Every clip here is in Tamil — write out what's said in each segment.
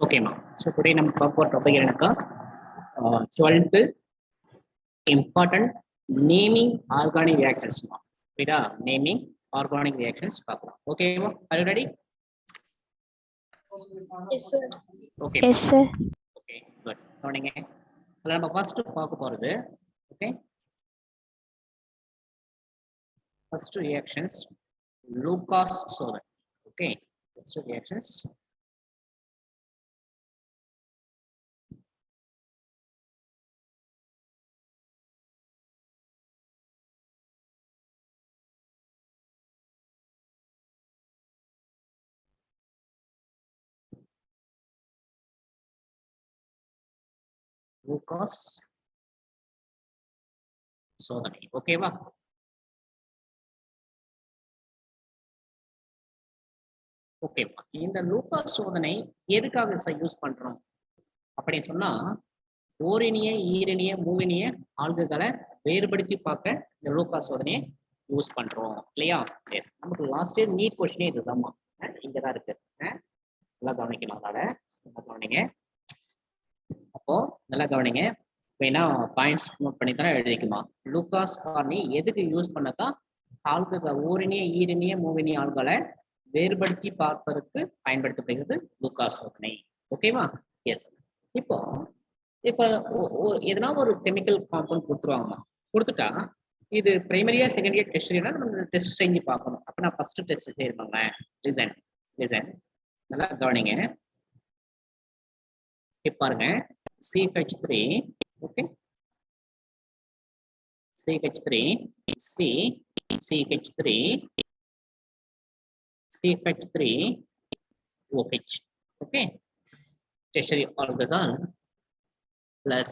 Okay, ma. So today we talk about topic 12th important naming organic reactions. Naming organic reactions. Okay, ma. Are you ready? Yes, sir. Okay. Yes, sir. Okay, good. Morning. First talk about it. Okay. First reactions. Lucas Soda. Okay. First reactions. Lucas சோதனை ஓகேவா? ஓகேப்பா. இந்த லூகாஸ் சோதனை எதுக்காக யூஸ் பண்றோம் அப்படின்னு சொன்னா, ஓரினிய ஈரினிய மூவினிய ஆல்குகளை வேறுபடுத்தி பார்க்க இந்த லூகாஸ் சோதனையை யூஸ் பண்றோம் இல்லையா? எஸ், நமக்கு லாஸ்ட் இயர் நீட் கொஸ்டினே இதுதான்மா, இங்கதான் இருக்கு. நல்லா கவனிக்கணும். அதனால நல்லா கவனிங்க. அப்போ நல்லா கவனிங்க. வேணா பாயிண்ட்ஸ் நோட் பண்ணி தானே எழுதிக்குமா. லூகாஸ் காரணி எதுக்கு யூஸ் பண்ணக்கா? ஆல்குகள் ஓரினிய ஈரினிய மூவினிய ஆள்களை வேறுபடுத்தி பார்ப்பதற்கு பயன்படுத்தப்படுகிறது லூகாஸ் சோதனை. ஓகேவா? எஸ். இப்போ எதனா ஒரு கெமிக்கல் காம்பவுண்ட் கொடுத்துருவாங்கம்மா. கொடுத்துட்டா இது பிரைமரியா செகண்டரியா டெஸ்டரியா நம்ம டெஸ்ட் செஞ்சு பார்க்கணும். அப்ப நான் ஃபர்ஸ்ட் டெஸ்ட் செய்வாங்க. லிசன் லிசன் நல்லா கவனிங்க. பாருங்க, CH3 okay, CH3 C CH3 CH3 OH. Okay, tertiary alcohol plus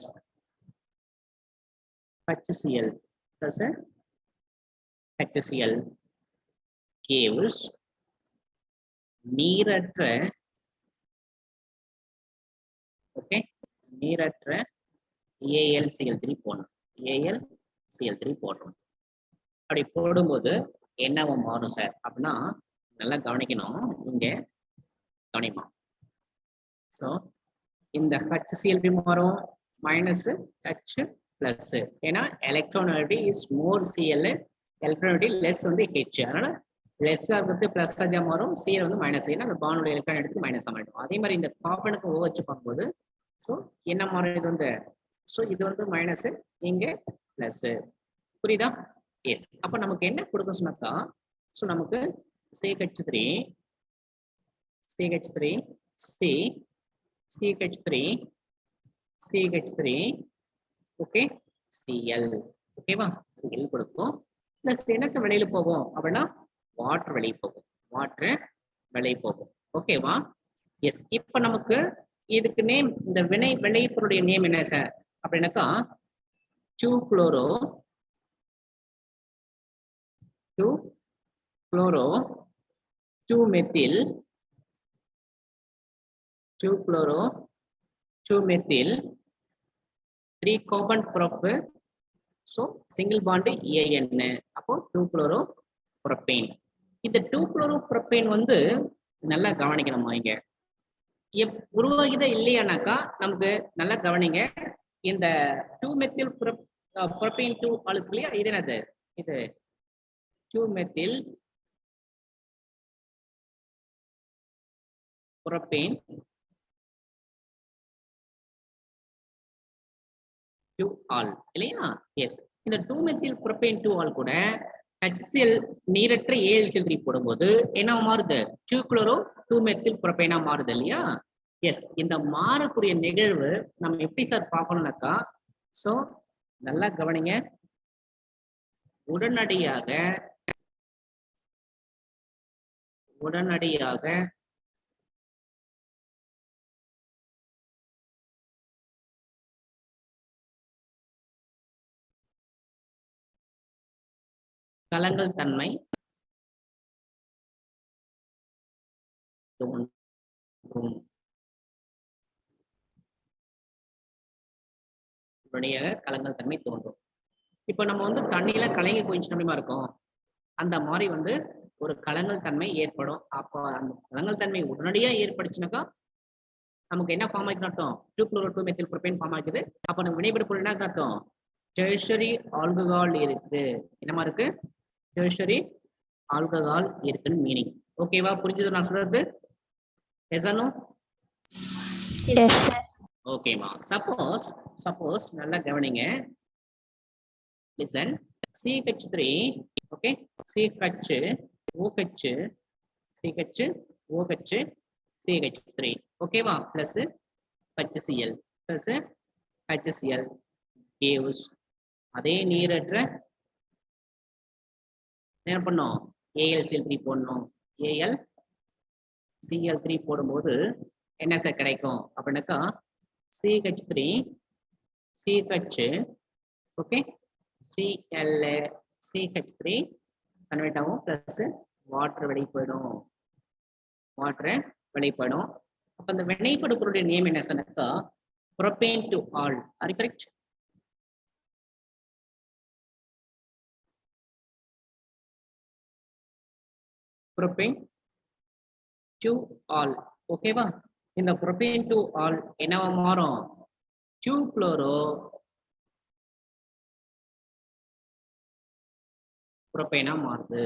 HCl plus HCl gives நீரற்ற ஓகே, நீரற்ற AlCl3 போடணும். AlCl3 போடுறோம். அப்படி போடும்போது என்னவா மாறும் சார் அப்படின்னா, நல்லா கவனிக்கணும். இங்க கவனிமா. ஸோ இந்த HCl மாறும் மைனஸ் H பிளஸ். ஏன்னா எலக்ட்ரானிட்டி இஸ் மோர் Cl, எலக்ட்ரானிட்டி லெஸ் வந்து H. அதனால லெஸ் ஆகிறது பிளஸ் ஆஜா மாறும், Cl வந்து மைனஸ். ஏன்னா அந்த பானோட எலக்ட்ரான் எடுத்து மைனஸ் ஆகிடும். அதே மாதிரி இந்த கார்பனுக்கு OH பார்க்கும்போது ஸோ என்ன மாறும், இது வந்து ஸோ இது வந்து மைனஸ், இங்க பிளஸ். புரியுதா? எஸ். அப்ப நமக்கு என்ன கொடுக்க சொன்னாக்கா, ஸோ நமக்கு CH3 C CH3 CH3 okay Cl. ஓகேவா? Cl கொடுக்கும். பிளஸ் என்ன வெளியில போகும் அப்படின்னா வாட்டர் வெளியே போகும். வாட்டர் வெளியே போகும். ஓகேவா? எஸ். இப்ப நமக்கு இதுக்கு நேம், இந்த விளைபொருளுடைய நேம் என்ன சார் அப்படின்னாக்கா 2-குளோரோ 2-மெத்தில் 3 carbon prop. So single bond AN. அப்போ 2-குளோரோ புரோப்பேன். இந்த 2-குளோரோ புரோப்பேன் வந்து நல்லா கவனிக்கணுமா. இங்க உருவாகிதான் இல்லையானாக்கா நமக்கு நல்லா கவனிங்க. இந்த 2-மெத்தில் புரோப்பேன் 2 ஆளுக்கு இல்லையா, இது என்னது, இது 2-மெத்தில் புரோப்பேன் 2 ஆல் இல்லையா? எஸ். இந்த 2-மெத்தில் புரோப்பேன் 2 ஆல் கூட HCl நீரற்ற AlCl3 போடும்போது என்ன மாறுது, 2-குளோரோ 2-மெத்தில் புரோப்பேனா மாறுது இல்லையா? எஸ். இந்த மாறக்கூடிய நிகழ்வு நம்ம எப்படி சார் பார்க்கணும்னாக்கா, ஸோ நல்லா கவனிங்க. உடனடியாக கலங்கல் தன்மை தோன்றும். கலங்கல் தன்மை தோன்றும். இப்ப நம்ம வந்து தண்ணியில கலங்கி போயிடுச்சு அப்படிமா இருக்கும், அந்த மாதிரி வந்து ஒரு கலங்கல் தன்மை ஏற்படும். அப்போ அந்த கலங்கல் தன்மை உடனடியா ஏற்படுச்சுனாக்கா நமக்கு என்ன ஃபார்ம் ஆகிட்டு அர்த்தம் 2-chloro-2-methyl-propane ஃபார்ம் ஆகுது. அப்ப நம்ம வினைபடு பொருள் என்ன அர்த்தம் டெர்ஷரி ஆல்கஹால் இருக்கு. என்னமா இருக்கு டெர்ஷரி ஆல்கஹால் இருக்குன்னு மீனிங். ஓகேவா புரிஞ்சது நான் சொல்றது? Yes or no? Yes, sir. ஓகேமா. சப்போஸ் நல்லா கவனிங்க. Listen. CH3 okay CH OH CH OH CH3 ஓகேவா plus HCl plus HCl gives அதே நீரற்ற என்ன பண்ணோம் AlCl3 போடணும். AlCl3 போடும்போது என்ன சார் கிடைக்கும் அப்படின்னாக்கா CH3 CH okay CH3 convert ஆகும் பிளஸ் வாட்டர் வெளியே போயிடும். அப்ப அந்த வினைப்படு பொருளுடைய நேம் என்ன சொன்னாக்கா propane to all. Are you correct? propane to all ஓகேவா. இந்த propane to all என்னவா மாறும் 2-chloro-propane மாறுது.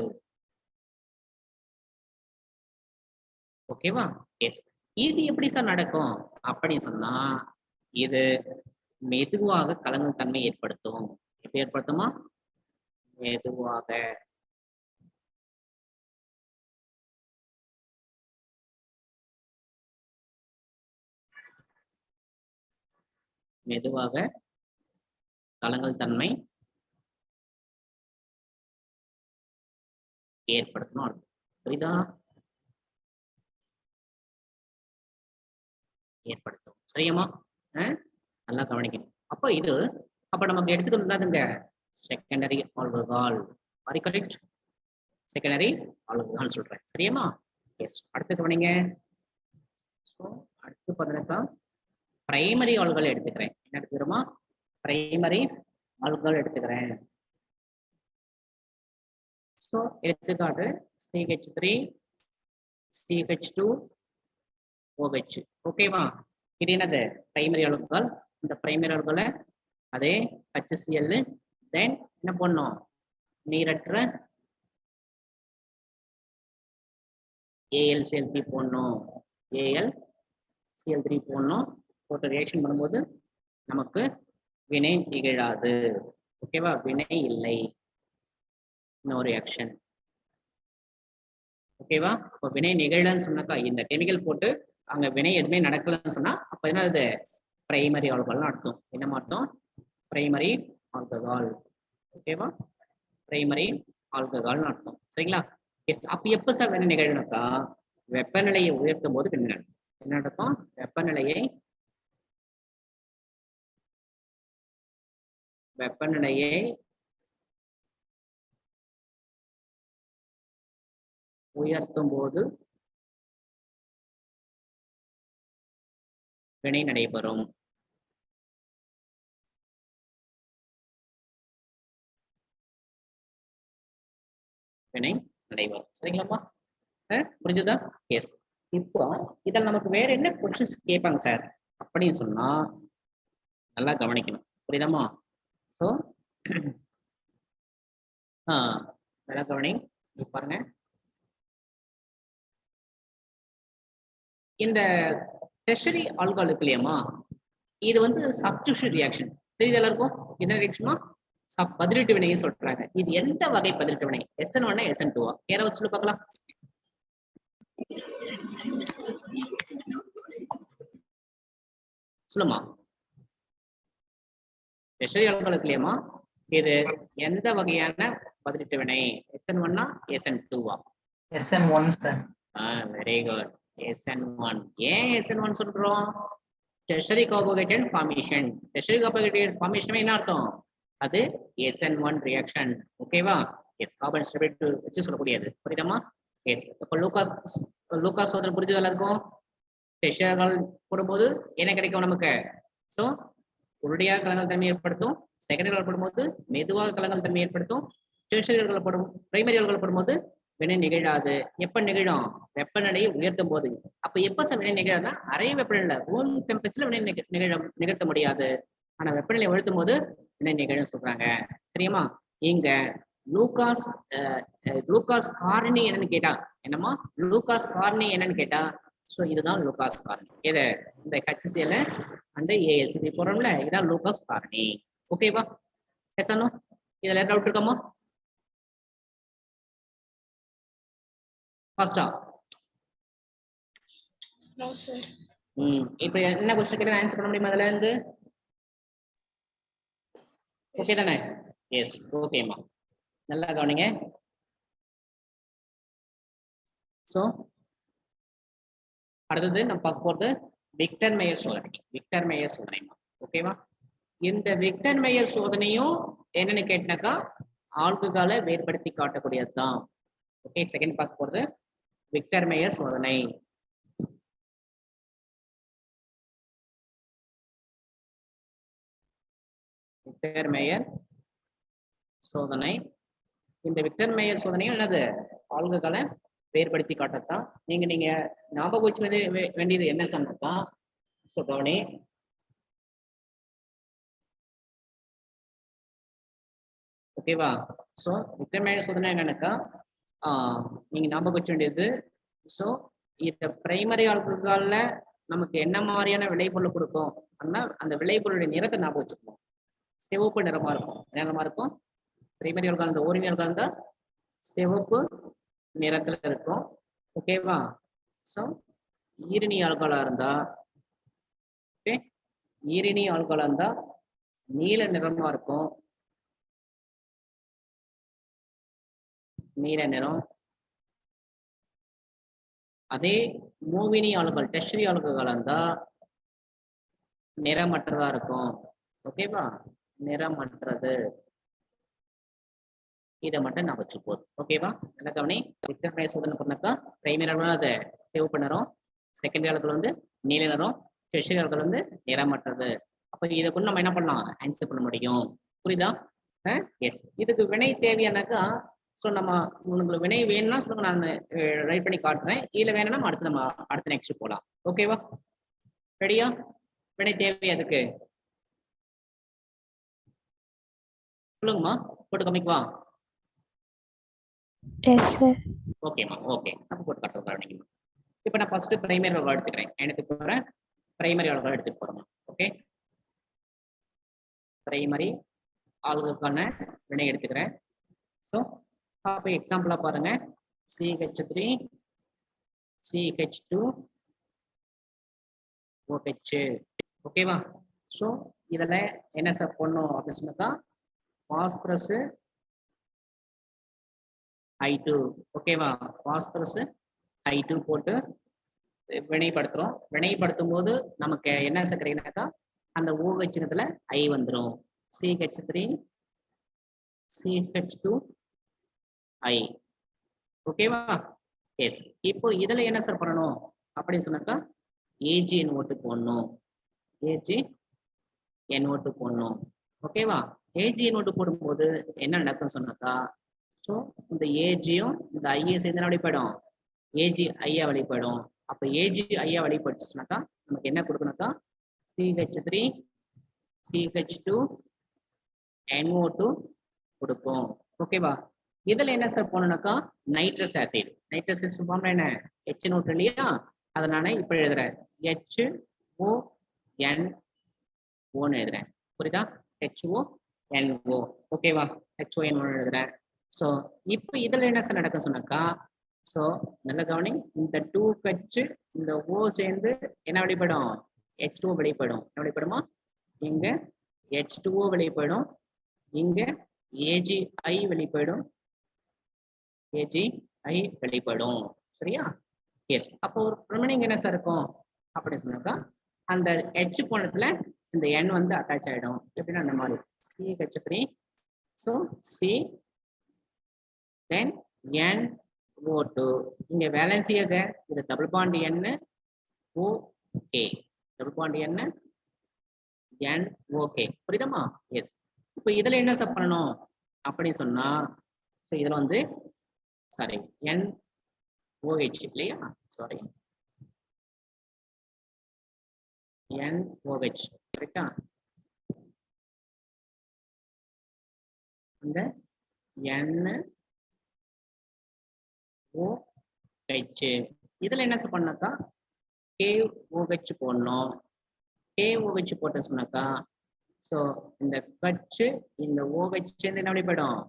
ஓகேவா எஸ். இது எப்படி சார் நடக்கும் அப்படின்னு சொன்னா இது மெதுவாக கலங்கும் தன்மை ஏற்படுத்தும். எப்படி ஏற்படுத்துமா மெதுவாக கலங்கல் தன்மை ஏற்படுத்தணும். புரியுதா? ஏற்படுத்தும். சரியாமா? நல்லா கவனிக்கணும். அப்ப நமக்கு எடுத்துக்கிறதுங்க secondary alcohol. Are you correct? Secondary alcohol சொல்றேன். சரியாமா? எஸ். அடுத்து கவனிங்க. அடுத்து பார்த்தீங்கன்னாக்கா பிரைமரி ஆல்கஹால் எடுத்துக்கிறேன். என்ன எடுத்துக்கிறோமா பிரைமரி ஆல்கஹால் எடுத்துக்கிறேன். ஸோ எடுத்துக்காட்டு CH3 CH2 OH. ஓகேவா? இது என்னது பிரைமரி ஆல்கஹால். இந்த பிரைமரி ஆல்கஹாலை அதே HCl தென் என்ன பண்ணும் நீரற்ற AlCl3 போடணும். AlCl3 போடணும். போட்டு ரியாக்ஷன் பண்ணும்போது நமக்கு வினை நிகழாது. ஓகேவா? வினை இல்லை. No reaction. ஓகேவா? இப்போ வினை நிகழன்னு சொன்னாக்கா இந்த கெமிக்கல் போட்டு அங்க வினை எதுவுமே நடக்கலன்னு சொன்னா அப்ப என்ன அது பிரைமரி ஆல்கஹால்னு அர்த்தம். என்ன அர்த்தம் பிரைமரி ஆல்கஹால். ஓகேவா? பிரைமரி ஆல்கஹால்னு அர்த்தம். சரிங்களா? எஸ். அப்ப எப்ப சார் வினை நிகழ்னாக்கா வெப்பநிலையை உயர்த்தும் போது என்ன நடக்கும் வெப்பநிலையை உயர்த்தும் போது வினை நடைபெறும். சரிங்களாப்பா? புரிஞ்சுதா? எஸ். இப்போ இதில் நமக்கு வேற என்ன கொஸ்டின்ஸ் கேட்பாங்க சார் அப்படின்னு சொன்னா நல்லா கவனிக்கணும். புரியுதாமா? ஸோ நல்லா கவனி. பாருங்க இந்த டெர்ஷரி ஆல்கஹால் இருக்கு இல்லையாமா இது வந்து சப்ஸ்டிடியூஷன் ரியாக்ஷன். தெரியுது எல்லாருக்கும் என்ன ரியாக்ஷனா பதிலீட்டு வினையை சொல்றாங்க. இது எந்த வகை பதிலீட்டு வினை SN1 SN2 யாராவது சொல்லி பார்க்கலாம். சொல்லுமா டெர்ஷரி ஆல்கஹால் இருக்கு இல்லையாமா இது எந்த வகையான பதிலீட்டு வினை SN1 SN2 SN1 sir. Very good SN1. ஏன் SN1 சொல்றோம் tertiary carbohydrate formation. Tertiary carbohydrate formation என்ன அர்த்தம் அது SN1 ரியாக்ஷன். ஓகேவா? எஸ். கார்பன் ஸ்டேபிள் வச்சு சொல்லக்கூடியது. புரியுதாமா? எஸ். இப்போ லூகாஸ் சோதனை புரிஞ்சதெல்லாம் இருக்கும். டெர்ஷரிகள் போடும்போது என்ன கிடைக்கும் நமக்கு ஸோ உருளையாக கலங்கல் தன்மை ஏற்படுத்தும். செகண்டரிகள் போடும்போது மெதுவாக கலங்கல் தன்மை ஏற்படுத்தும். டெர்ஷரிகள் போடும் பிரைமரிகள் போடும்போது வினை நிகழாது. எப்ப நிகழும் வெப்பநிலையை உயர்த்தும் போது. அப்ப அப்ப எப்ப சார் வினை நிகழனா அறை வெப்பநிலை ரூம் டெம்பரேச்சர்ல வினை நிகழ்த்த முடியாது. ஆனா வெப்பநிலை உயர்த்தும் போது வினை நிகழும் சொல்றாங்க. சரியாமா? இங்க லூகாஸ் லூகாஸ் காரணி என்னன்னு கேட்டா என்னமா லூகாஸ் காரணி என்னன்னு கேட்டா ஸோ இதுதான் லூகாஸ் காரணி. எதை இந்த HCl அண்ட் ALCP போடுறோம்ல இதான் லூகாஸ் காரணி. ஓகேவா? பேசணும் இதுல டவுட் இருக்காமா? ஃபர்ஸ்டா No, sir. இப்போ என்ன क्वेश्चन கேட்டா ஆன்சர் பண்ண முடியுமா அதுல இருந்து? ஓகே தானே? எஸ் ஓகேம்மா. நல்லா கவனிங்க. ஸோ அடுத்தது நம்ம பார்க்க போறது விக்டர் மேயர் சோதனை. விக்டர் மேயர் சோதனைமா. ஓகேவா? இந்த விக்டர் மேயர் சோதனையும் என்னன்னு கேட்டாக்கா ஆல்கஹாலை வேறுபடுத்தி காட்டக்கூடியது தான். ஓகே, செகண்ட் பார்க்க போறது விக்டர் மேயர் சோதனை. விக்டர் மேயர் சோதனை. இந்த விக்டர் மேயர் சோதனையும் என்னது ஆல்கஹாலை வேறுபடுத்தி காட்டத்தான். நீங்க ஞாபகம் வச்சு வேண்டியது என்ன சொன்னப்பா? ஸோ கவனி, ஓகேவா? ஸோ விக்டர் மேயர் சோதனை என்னன்னாக்கா நீங்க ஞாபகம் வச்ச வேண்டியது ஸோ இந்த பிரைமரி ஆல்கஹால்ல நமக்கு என்ன மாதிரியான விளைபொருள் கொடுக்கும் அப்படின்னா அந்த விளைபொருளுடைய நிறத்தை ஞாபகம் வச்சுக்கணும். சிவப்பு நிறமா இருக்கும். நிறமா இருக்கும். பிரைமரி ஆல்கஹால் இந்த ஓரின ஆல்கஹால் இருந்தா சிவப்பு நிறத்துல இருக்கும். ஓகேவா? ஸோ ஈரணி ஆல்கஹாலா இருந்தா ஓகே ஈரணி ஆல்கஹாலா இருந்தா நீல நிறமா இருக்கும். நீல நிறம். அதே மூவினி ஆல்கஹால் டெர்ஷரி ஆல்கஹாலா இருந்தா நிறமற்றதா இருக்கும். ஓகேவா? நிறமற்றது. இதை மட்டும் நான் வச்சு போதும். ஓகேவா? என்ன கவனி, விக்டர் மேயர் சோதனை பண்ணாக்கா பிரைமரி ஆல்கஹால் அதை சிவப்பு நிறம், செகண்டரி ஆல்கஹால் வந்து நீல நிறம், டெர்ஷரி ஆல்கஹால் வந்து நிறமற்றது. அப்போ இதை கூட நம்ம என்ன பண்ணலாம்? ஆன்சர் பண்ண முடியும். புரியுதா? எஸ். இதுக்கு வினை தேவையானாக்கா ஸோ நம்ம உங்களுக்கு வினை வேணும்னா சொல்லுங்க, நான் ரைட் பண்ணி காட்டுறேன். இல்லை வேணும்னா அடுத்து நம்ம அடுத்த நெக்ஸ்ட் போகலாம். ஓகேவா? ரெடியா? வினை தேவை அதுக்கு சொல்லுங்கம்மா, போட்டு காமிக்குவா? ஓகேம்மா, ஓகே. அப்போ போட்டு காட்டுறோம். இப்போ நான் ஃபர்ஸ்ட் பிரைமரி ஆல்கஹால் எடுத்துக்கிறேன். எனக்கு போகிறேன் பிரைமரி ஆல்கஹால் எடுத்துட்டு போகிறோம். ஓகே, பிரைமரி ஆல்கஹால்கான வினை எடுத்துக்கிறேன். ஸோ அப்போ எக்ஸாம்பிளா பாருங்க, CH3 CH2 OH. ஓகேவா? ஸோ இதில் என்ன சார் பண்ணும் அப்படின்னு சொன்னாக்கா பாஸ்பரஸ் I2. ஓகேவா? பாஸ்பரஸ் I2 போட்டு வினைப்படுத்துறோம். வினைப்படுத்தும் போது நமக்கு என்ன சார் கிடைக்குனாக்கா அந்த OH சின்னத்துல I வந்துடும். CH3 CH2 I. ஓகேவா? எஸ். இப்போ இதுல என்ன சார் பண்ணணும் அப்படின்னு சொன்னாக்கா AgNO2 போடணும். AgNO2 போடணும். ஓகேவா? AgNO2 போடும்போது என்ன நடக்கும்னு சொன்னாக்கா ஸோ இந்த ஏஜியும் இந்த ஐஏ சேர்ந்து வெளிப்படும். ஏஜி ஐயா வெளிப்படும். அப்போ ஏஜி ஐயா வெளிப்படுச்சுனாக்கா நமக்கு என்ன கொடுக்கணும்க்கா CH3 CH2 NO2 கொடுக்கும். ஓகேவா? இதுல என்ன சார் போனோம்னாக்கா நைட்ரஸ் ஆசிட். நைட்ரஸ் ஆசிட் ஃபார்ம்ல என்ன HNO2 இல்லையா? அதனால இப்ப எழுதுறேன் HONO எழுதுறேன். புரியுதா? HONO. ஓகேவா? HONO எழுதுறேன். ஸோ இப்போ இதுல என்ன சார் நடக்கும் சொன்னாக்கா ஸோ நல்ல கவனி, இந்த 2H இந்த O சேர்ந்து என்ன வெளிப்படும்? H2O வெளிப்படும். என்ன வெளிப்படுமா? இங்க H2O வெளிப்படும். இங்க AgI வெளிப்படும். AgI வெளிப்படும். சரியா? எஸ். அப்போ ஒரு ரிமைனிங் என்ன சார் இருக்கும் அப்படின்னு சொன்னாக்கா அந்த H கோணத்துல இந்த N வந்து அட்டாச் ஆயிடும். எப்படின்னா அந்த மாதிரி CH3 so C then NO2. இங்க வேலன்சியாக இது double bond N OK. Double bond N OK. புரியுதமா? எஸ். இப்போ இதுல என்ன சார் பண்ணணும் அப்படின்னு சொன்னா ஸோ இதுல வந்து சாரி NOH இல்லையா? சாரி NOH கரெக்டா? அந்த NOH இதுல என்ன பண்ணாக்கா KOH போடணும். KOH போட்டு சொன்னாக்கா ஸோ இந்த கச்சு இந்த OH என்ன வழி போயிடும்?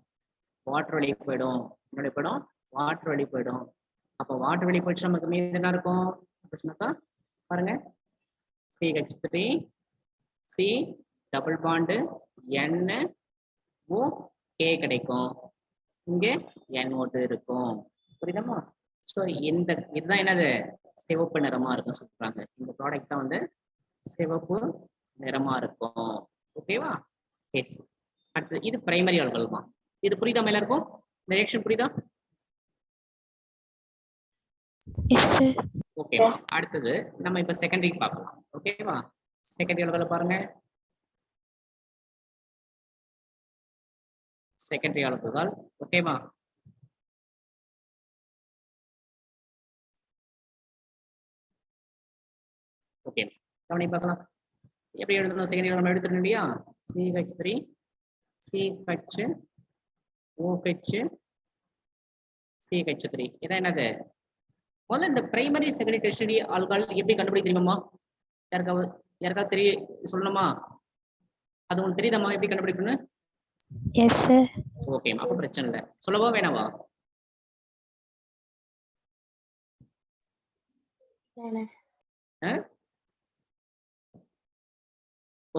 வாட்டர் வழி போயிடும். என்ன போயிடும்? வாட்டர் வழி போயிடும். அப்போ வாட்டர் வழி போயிடுச்சு நமக்கு மீது என்ன இருக்கும் அப்படி சொன்னாக்கா பாருங்க CH3 C double bond NOK கிடைக்கும். இங்கே NO2 இருக்கும். புரியுதமா? ஸோ இந்த இதுதான் என்னது சிவப்பு நிறமா இருக்கும் சொல்றாங்க. இந்த ப்ராடக்ட் தான் வந்து சிவப்பு நிறமா இருக்கும். ஓகேவா? எஸ். அடுத்து இது பிரைமரி ஆல்கஹால் தான். இது புரியுதா எல்லாருக்கும்? இந்த ரியாக்ஷன் புரியுதா? ஓகே. அடுத்தது நம்ம இப்ப செகண்டரி பார்க்கலாம். ஓகேவா? செகண்டரி ஆல்கஹால் பாருங்க. செகண்டரி ஆல்கஹால் ஓகேவா? ஓகே கவனி பார்க்கலாம். எப்படி எழுதணும்? செகண்டரி நம்ம எடுத்துட்டோம் இல்லையா? CH3 CH OH CH3 இதான் என்னது? முதல்ல இந்த பிரைமரி செகண்டரி டெர்ஷியரி ஆல்கஹால் எப்படி கண்டுபிடிக்க தெரியுமா? யாருக்காவது தெரிய சொல்லணுமா? அது உங்களுக்கு தெரியுதாமா எப்படி கண்டுபிடிக்கணும்? Yes sir. ஓகே அப்ப பிரச்சனை இல்லை. சொல்லவா வேணாவா?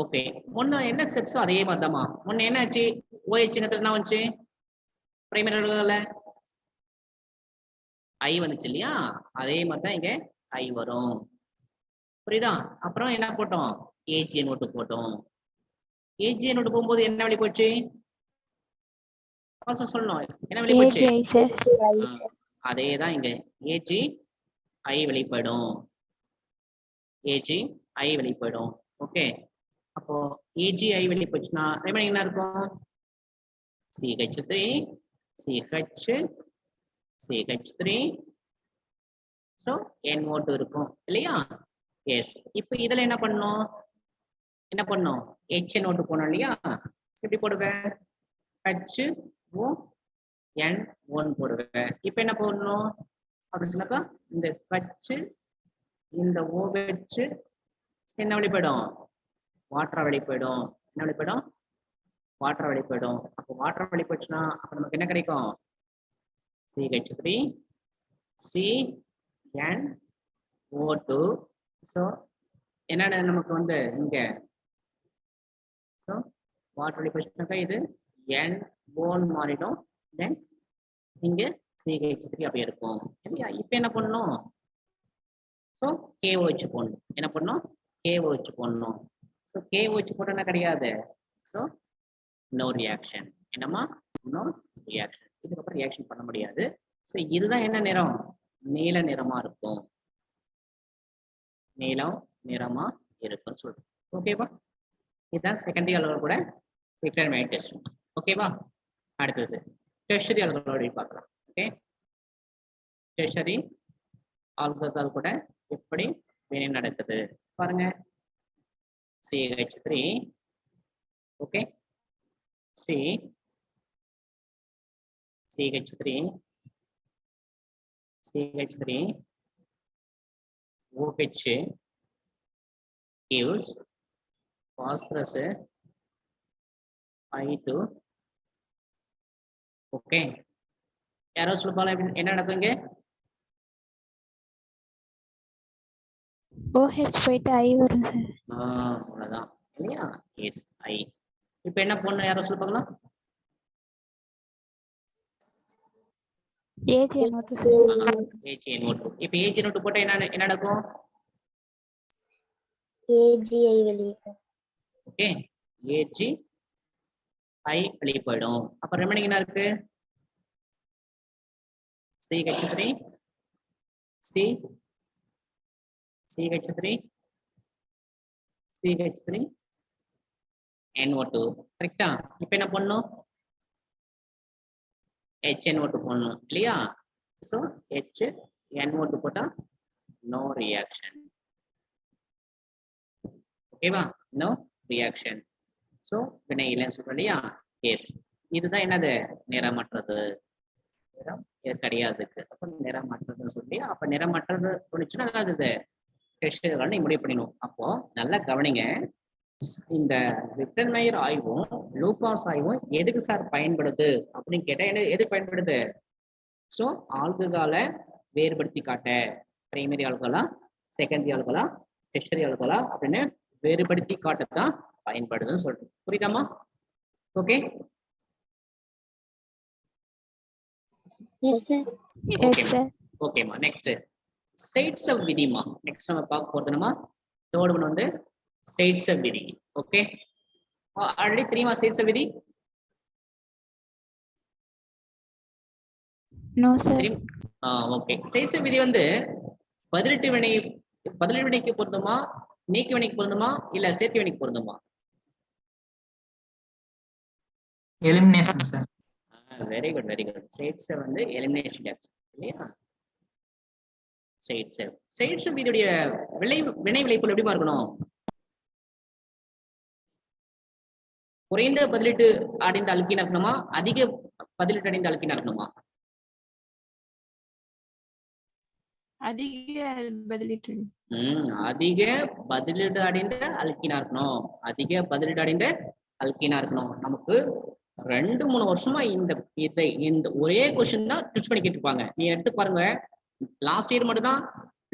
ஓகே ஒன்னு என்ன ஸ்டெப்ஸோ அதே மாதிரி தான்மா. ஒன்னு என்ன ஆச்சு? OH என்ன வந்துச்சு? பிரைமரி ஆல்கஹால்ல I வந்துச்சு இல்லையா? அதே மாதிரி தான் இங்க I வரும். புரியுதா? அப்புறம் என்ன போட்டோம்? AgNO2 போட்டோம். AgNO2 போகும்போது என்ன வழி போச்சு? சொல்லணும். என்ன வழி போச்சு? அதே தான் இங்க AgI வெளிப்படும். AgI வெளிப்படும். ஓகே அப்போ AgI வெளி போச்சுன்னா ரிமைனிங் என்ன இருக்கும்? CH3 CH CH3 so NO2 இருக்கும் இல்லையா? எஸ். இப்போ இதுல என்ன பண்ணணும்? என்ன பண்ணணும்? HNO2 போனோம் இல்லையா? எப்படி போடுவேன்? HON போடுவேன். இப்போ என்ன போடணும் அப்படின்னு சொன்னாக்கா இந்த கச்சு இந்த OH என்ன வெளிப்படும்? வாட்டர் வெளிப்படும். என்ன வெளிப்படும்? வாட்டர் வெளிப்படும். அப்போ வாட்டர் வெளிப்பட்டுச்சுன்னா அப்ப நமக்கு என்ன கிடைக்கும்? CH3 CnO2 ஸோ என்னென்ன நமக்கு வந்து இங்க ஸோ வாட்டர் வெளிப்பட்டுச்சுனாக்கா இது N1 மாறிடும். தென் இங்க CH3 அப்படி இருக்கும் இல்லையா? இப்போ என்ன பண்ணணும்? ஸோ KOH போடணும். என்ன பண்ணணும்? KOH போடணும். ஸோ KOH போட்டா என்ன கிடையாது? So no reaction. என்னமா? No reaction. இதுக்கப்புறம் ரியாக்ஷன் பண்ண முடியாது. ஸோ இதுதான் என்ன நிறம்? நீல நிறமா இருக்கும். நீலம் நிறமா இருக்கும்னு சொல்றோம். ஓகேவா? இதுதான் செகண்டரி ஆல்கஹால் கூட ரிக்வயர்மெண்ட் டெஸ்ட். ஓகேவா? அடுத்தது டெர்ஷரி ஆல்கஹால் பார்க்கலாம். ஓகே டெர்ஷரி ஆல்கஹால் கூட எப்படி வினை நடக்குது பாருங்க. CH3 okay CH3 OH gives phosphorus I2. Okay யாரோ சொல்லுவாங்க என்ன நடக்கும் இங்க? OH போயிட்டு I வரும் சார். அவ்வளவுதான் இல்லையா? S I. இப்போ என்ன பண்ணணும் யாரோ சொல்லுவாங்களா? AgNO2 sir. AgNO2. இப்போ AgNO2 போட்டா என்ன நடக்கும்? AgI வெளியிடும். ஓகே AgI வெளியே போயிடும். அப்ப ரிமைனிங் என்ன இருக்கு? CH3 CH3 NO2 கரெக்டா? இப்போ என்ன பண்ணணும்? HNO2 போடணும் இல்லையா? ஸோ HNO2 போட்டா நோ ரியாக்ஷன். ஓகேவா? No reaction. ஸோ வினை இல்லைன்னு சொல்றோம் இல்லையா? எஸ். இதுதான் என்னது? நிறமற்றது. நிறம் கிடையாது. அப்ப நிறமற்றதுன்னு சொல்லி அப்ப நிறமற்றது தோணுச்சுன்னா அது டெக்ஸ்டைல் நீ முடிவு பண்ணிடணும். அப்போ நல்லா கவனிங்க. இந்த ரிட்டன்மயர் ஆய்வும் லூகாஸ் ஆய்வும் எதுக்கு சார் பயன்படுது அப்படின்னு கேட்டா என்ன எதுக்கு பயன்படுது? ஸோ ஆல்கஹாலை வேறுபடுத்தி காட்ட பிரைமரி ஆல்கஹாலா செகண்டரி ஆல்கஹாலா டெர்ஷரி ஆல்கஹாலா அப்படின்னு வேறுபடுத்தி காட்டத்தான் பயன்படுதுன்னு சொல்றேன். புரியுதாமா? Okay Yes, sir. Yes sir. ஓகேம்மா. நெக்ஸ்ட் சைட்ஸ் ஆஃப் விதிமா. நெக்ஸ்ட் நம்ம பார்க்க போறது என்னமா? தேர்ட் ஒன் வந்து சைட்ஸ் ஆஃப் விதி. ஓகே ஆல்ரெடி தெரியுமா சைட்ஸ் ஆஃப் விதி? No sir. சரி. ஓகே. சைட்ஸ் ஆஃப் விதி வந்து பதிலீட்டு வினைக்கு பொருந்துமா, நீக்கு வினைக்கு பொருந்துமா, இல்ல சேர்த்து வினைக்கு பொருந்துமா? Elimination sir. Very good very good. Sides வந்து எலிமினேஷன் இல்லையா? சைட்ஸ் இதோடைய வினை விளைபொருள் எப்படி இருக்கணும்? குறைந்த பதிலீட்டு அடைந்த அல்கீனா இருக்கணுமா, அதிக பதிலீட்டு அடைந்த அல்கீனா இருக்கணுமா? அதிக பதிலீட்டு. அதிக பதிலீடு அடைந்த அல்கீனா இருக்கணும். அதிக பதிலீடு அடைந்த அல்கீனா இருக்கணும். நமக்கு 2-3 வருஷமா இந்த ஒரே கொஸ்டின் தான் ட்விஸ்ட் பண்ணி கேட்டுருப்பாங்க. நீ எடுத்து பாருங்க. லாஸ்ட் இயர் மட்டும் தான்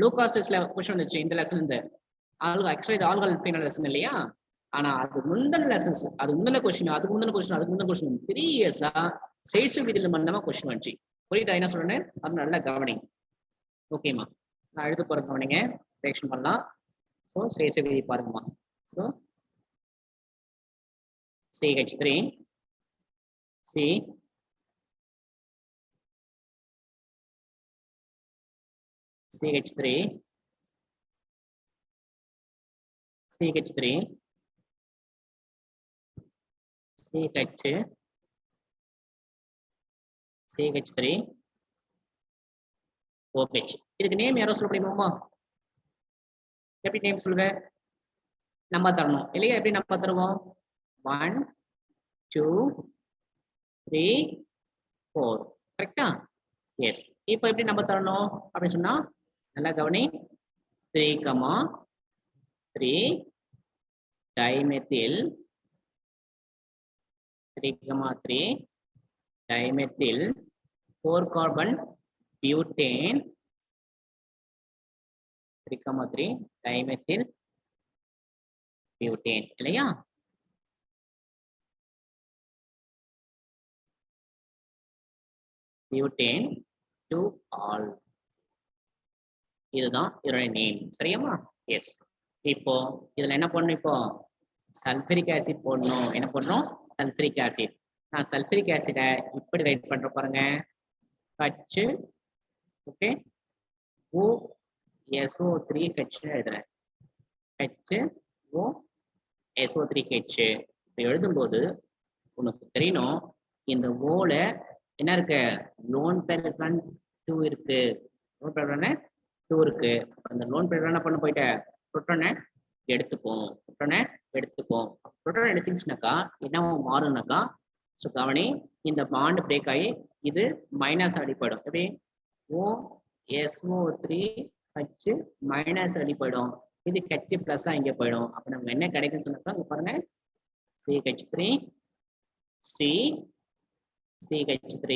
லூகாசஸ்ல கொஸ்டின் வந்துச்சு இந்த லெசன். இந்த ஆக்சுவலி இது ஆல்கஹால் ஃபைனல் லெசன் இல்லையா? ஆனா அது முந்தின லெசன்ஸ், அது முந்தின கொஸ்டின், அதுக்கு முந்தின கொஸ்டின் 3 இயர்ஸா சைட்ஸ் விதியில மட்டுமா கொஸ்டின் வந்துச்சு. புரியுதா என்ன சொல்றேன்னு? அது நல்லா கவனி. ஓகேம்மா. நான் எழுத போற கவனிங்க. ரியாக்ஷன் பண்ணலாம். ஸோ சைட்ஸ் விதி பாருங்கம்மா. So CH3 C CH3 CH3 CH CH3 OH. இதுக்கு நேம் யாரோ சொல்ல முடியுமா? எப்படி நேம் சொல்லுங்க? நம்பர் தரணும் இல்லையா? எப்படி நம்பர் தருவோம்? 1 2 3 4 கரெக்டா? எஸ். இப்போ எப்படி நம்பர் தரணும் அப்படின்னு சொன்னா நல்லா கவனி. 3,3 dimethyl 3,3 dimethyl 4 carbon butane 3,3 dimethyl butane இல்லையா? Butane two ol. இதுதான் இதோட நேம். சரியாமா? எஸ். இப்போ இதுல என்ன பண்ணணும்? இப்போ சல்பரிக் ஆசிட் போடணும். என்ன பண்ணணும்? Sulphuric acid. நான் சல்பரிக் ஆசிடை இப்படி ரைட் பண்ற பாருங்க. H ஓகே OSO3 H எழுதுறேன். HOSO3H எழுதும்போது உனக்கு தெரியணும் இந்த ஓல என்ன இருக்கு? லோன் பெர்லன் 2 இருக்கு. லோன் பெர்லன் 2 இருக்கு. அந்த லோன் பெர்லன் என்ன பண்ண போயிட்ட? புரோட்டானை எடுத்துக்கும். புரோட்டானை எடுத்துச்சுனாக்கா என்ன மாறுனாக்கா? ஸோ கவனி, இந்த பாண்ட் பிரேக் ஆகி இது மைனஸ் அடிப்படும். எப்படி? OSO3H minus அடிப்படும். இது H பிளஸ் இங்கே போயிடும். அப்ப நமக்கு என்ன கிடைக்குன்னு சொன்னாக்கா இங்க பாருங்க. CH3 C CH3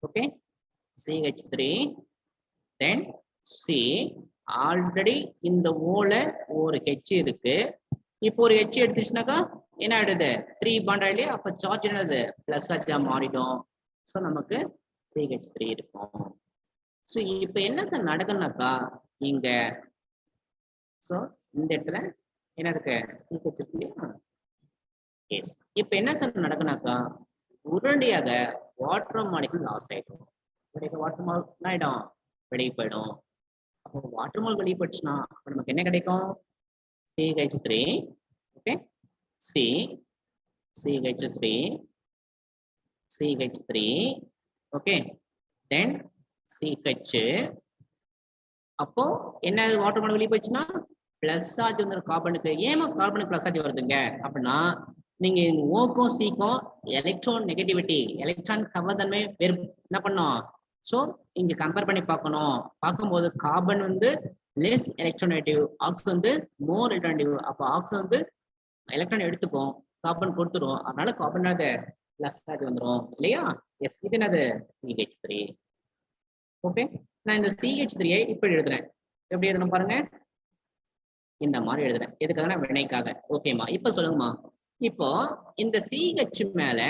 okay CH3 then C. Already இந்த ஓல ஒரு H இருக்கு. இப்போ ஒரு H எடுத்துச்சுனாக்கா என்ன ஆயிடுது? 3 பாண்ட் ஆயிடுது. அப்ப சார்ஜ் என்னது? பிளஸ் சார்ஜா மாறிடும். ஸோ நமக்கு CH3 இருக்கும். ஸோ இப்போ என்ன சார் நடக்கும்னாக்கா இங்க ஸோ இந்த இடத்துல என்ன இருக்கு? CH இருக்கு. எஸ். இப்போ என்ன சார் நடக்குனாக்கா உடனடியாக வாட்டர் மாலிகுல் லாஸ் ஆயிடும். வாட்டர் மாலிகுல் ஆயிடும், வெளியே போயிடும். அப்போ வாட்டர் மாலிகுல் வெளியே போயிடுச்சுன்னா நமக்கு என்ன கிடைக்கும்? CH3 okay C CH3 CH3 okay then CH. அப்போ என்ன வாட்டர் மாலிகுல் வெளியே போயிடுச்சுன்னா பிளஸ் சார்ஜ் வந்து கார்பனுக்கு ஏமா கார்பனுக்கு பிளஸ் சார்ஜ் வருதுங்க அப்படின்னா நீங்க ஓக்கும் சீக்கும் எலக்ட்ரான் நெகட்டிவிட்டி எலக்ட்ரான் கவர்தன்மை வேறு என்ன பண்ணோம். ஸோ இங்க கம்பேர் பண்ணி பார்க்கணும். பார்க்கும்போது கார்பன் வந்து லெஸ் எலக்ட்ரானேட்டிவ், ஆக்சிஜன் வந்து மோர் எலக்ட்ரானேட்டிவ். அப்போ ஆக்சிஜன் வந்து எலக்ட்ரான் எடுத்துக்கும், கார்பன் கொடுத்துரும். அதனால கார்பன் அது பிளஸ் சார்ஜ் வந்துடும் இல்லையா. எஸ், இது என்னது CH3. ஓகே, நான் இந்த CH3ஐ இப்படி எழுதுறேன். எப்படி எழுதணும் பாருங்க, இந்த மாதிரி எழுதுறேன். எதுக்காக? வினைக்காக. ஓகேம்மா, இப்ப சொல்லுங்கம்மா. இப்போ இந்த CH மேல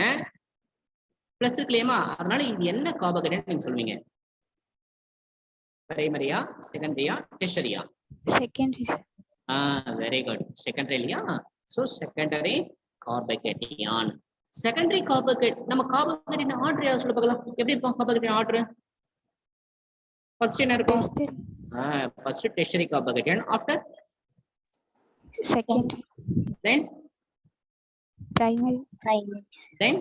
பிளஸ் இருக்குல்லையம்மா, அதனால இது என்ன கார்போஹைட்ரேட் நீங்க சொல்லுவீங்க? பிரைமரியா, செகண்டரியா, டெர்ஷரியா? Secondary sir. Very good, secondary இல்லையா. So secondary carbohydrate. Secondary carbohydrate நம்ம கார்போஹைட்ரேட் ஆர்டர் யாவது சொல்ல பார்க்கலாம். எப்படி இருக்கும் கார்போஹைட்ரேட் ஆர்டர்? ஃபர்ஸ்ட் என்ன இருக்கும்? First tertiary carbohydrate, after secondary, then primary, then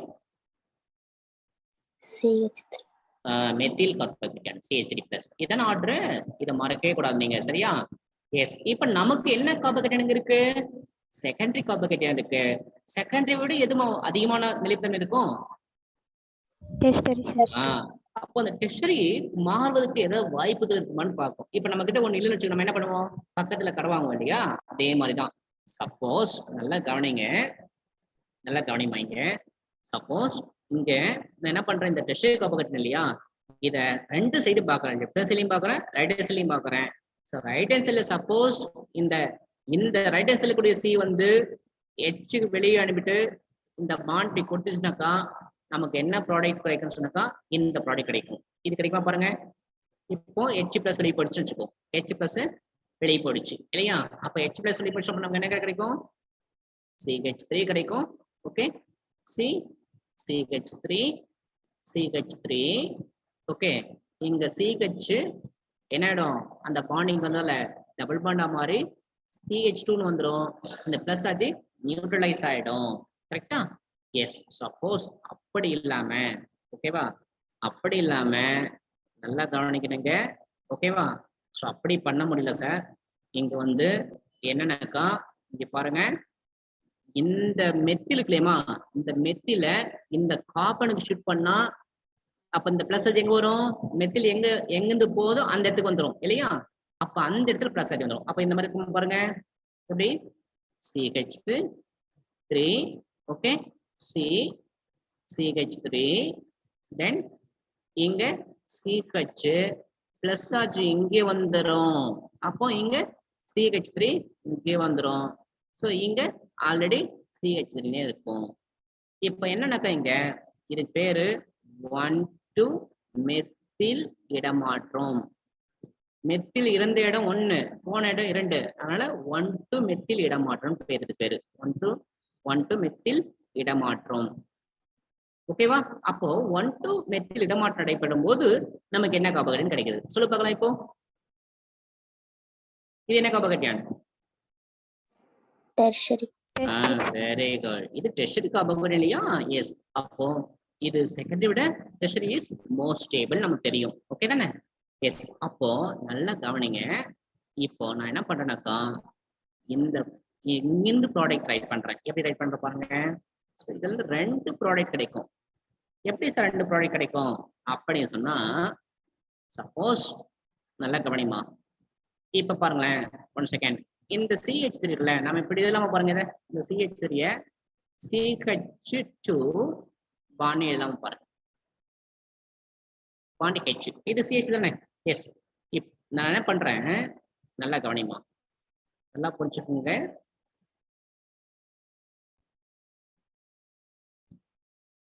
CH3. Methyl carbohydrate CH3+. இதான ஆர்டர், இதை மறக்கவே கூடாது நீங்க, சரியா? எஸ், இப்ப நமக்கு என்ன கார்போஹைட்ரேட் இருக்கு? செகண்டரி கார்போஹைட்ரேட் இருக்கு. செகண்டரி விட எதுவும் அதிகமான நிலைத்தன்மை இருக்கும்? டெஸ்டரி சார். அப்போ அந்த டெர்ஷரி மாறுவதற்கு ஏதாவது வாய்ப்புகள் இருக்குமான்னு பார்ப்போம். இப்ப நம்ம கிட்ட ஒண்ணு இல்லைன்னு வச்சு நம்ம என்ன பண்ணுவோம்? பக்கத்துல கடவாங்க இல்லையா, அதே மாதிரிதான். சப்போஸ் நல்லா கவனிங்க, நல்லா கவனிமாங்க. சப்போஸ் இங்க நான் என்ன பண்றேன், இந்த டெர்ஷரி கார்போஹைட்ரேட் இல்லையா, இத ரெண்டு சைடு பாக்குறேன். லெஃப்ட் சைட்லயும் பாக்குறேன், ரைட் சைட்லயும் பாக்குறேன். ஸோ ரைட் ஹேண்ட் சைட்ல சப்போஸ் இந்த ரைட் ஹேண்ட் சைட்ல கூடிய C வந்து Hக்கு வெளியே அனுப்பிட்டு இந்த பாண்ட் கொடுத்துச்சுனாக்கா நமக்கு என்ன ப்ராடக்ட் கிடைக்கும்னு சொன்னாக்கா இந்த ப்ராடக்ட் கிடைக்கும். இது கிடைக்குமா பாருங்க. இப்போ H+ வெளியே போயிடுச்சு வச்சுக்கோ, H+ வெளியே போயிடுச்சு இல்லையா. அப்ப H+ வெளியே போயிடுச்சு நமக்கு என்ன கிடைக்கும்? CH3 கிடைக்கும். Okay, CH3 okay. இங்க CH என்ன ஆயிடும், அந்த பாண்டிங் வந்தால டபுள் பாண்டா மாறி CH2 வந்துடும். இந்த பிளஸ் அது நியூட்ரலைஸ் ஆயிடும். கரெக்டா? எஸ். சப்போஸ் அப்படி இல்லாம, ஓகேவா, அப்படி இல்லாம நல்லா கவனிக்கணுங்க, ஓகேவா. ஸோ அப்படி பண்ண முடியல சார். இங்க வந்து என்னன்னாக்கா இங்க பாருங்க, இந்த மெத்தில் இருக்குல்லையமா, இந்த மெத்தில இந்த கார்பனுக்கு ஷிஃப்ட் பண்ணா அப்ப இந்த பிளஸ் எங்க வரும்? மெத்தில் எங்கிருந்து போதோ அந்த இடத்துக்கு வந்துடும் இல்லையா. அப்ப அந்த இடத்துல பிளஸ் வந்துடும். அப்ப இந்த மாதிரி பாருங்க, எப்படி CH3, ஓகே, CH3, தென் இங்க CH பிளஸ் சார்ஜ் இங்கே வந்துடும். அப்போ இங்க CH3 இங்கே வந்துடும். ஸோ இங்க ஆல்ரெடி CH3 இருக்கும். இப்ப என்னன்னாக்கா இங்க இது பேரு 1,2 மெத்தில் இடமாற்றம். மெத்தில் இருந்த இடம் 1, போன இடம் 2, அதனால 1,2 மெத்தில் இடமாற்றம் பேரு 1,2 மெத்தில் இடமாற்றம். ஓகேவா. அப்போ 1,2 மெத்தில் இடமாற்றம் நடைபெறும் போது நமக்கு என்ன கார்போஹைட்ரேட் கிடைக்குது சொல்லு பார்க்கலாம். இப்போ இது என்ன கார்போஹைட்ரேட்? Tertiary. Very good. இது டெர்ஷரி கார்போஹைட்ரேட் இல்லையா. எஸ். அப்போ இது செகண்டரி விட டெர்ஷரி இஸ் மோர் ஸ்டேபிள் நமக்கு தெரியும். ஓகே தானே. எஸ். அப்போ நல்லா கவனிங்க. இப்போ நான் என்ன பண்றேன்னாக்கா இங்கிருந்து ப்ராடக்ட் ரைட் பண்றேன். எப்படி ரைட் பண்ற பாருங்க. இதுல இருந்து 2 ப்ராடக்ட் கிடைக்கும். எப்படி சார் 2 ப்ராடக்ட் கிடைக்கும் அப்படின்னு சொன்னா, சப்போஸ் நல்லா கவனிமா. இப்ப பாருங்களேன், 1 செகண்ட். இந்த CH3 இருக்குல்ல, நம்ம இப்படி எழுதலாமா பாருங்க. இந்த CH3 CH2 பாண்ட் எழுதாம பாருங்க. பாண்ட் H, இது CH தானே. எஸ். நான் என்ன பண்றேன், நல்லா கவனிமா, நல்லா புரிஞ்சுக்கோங்க.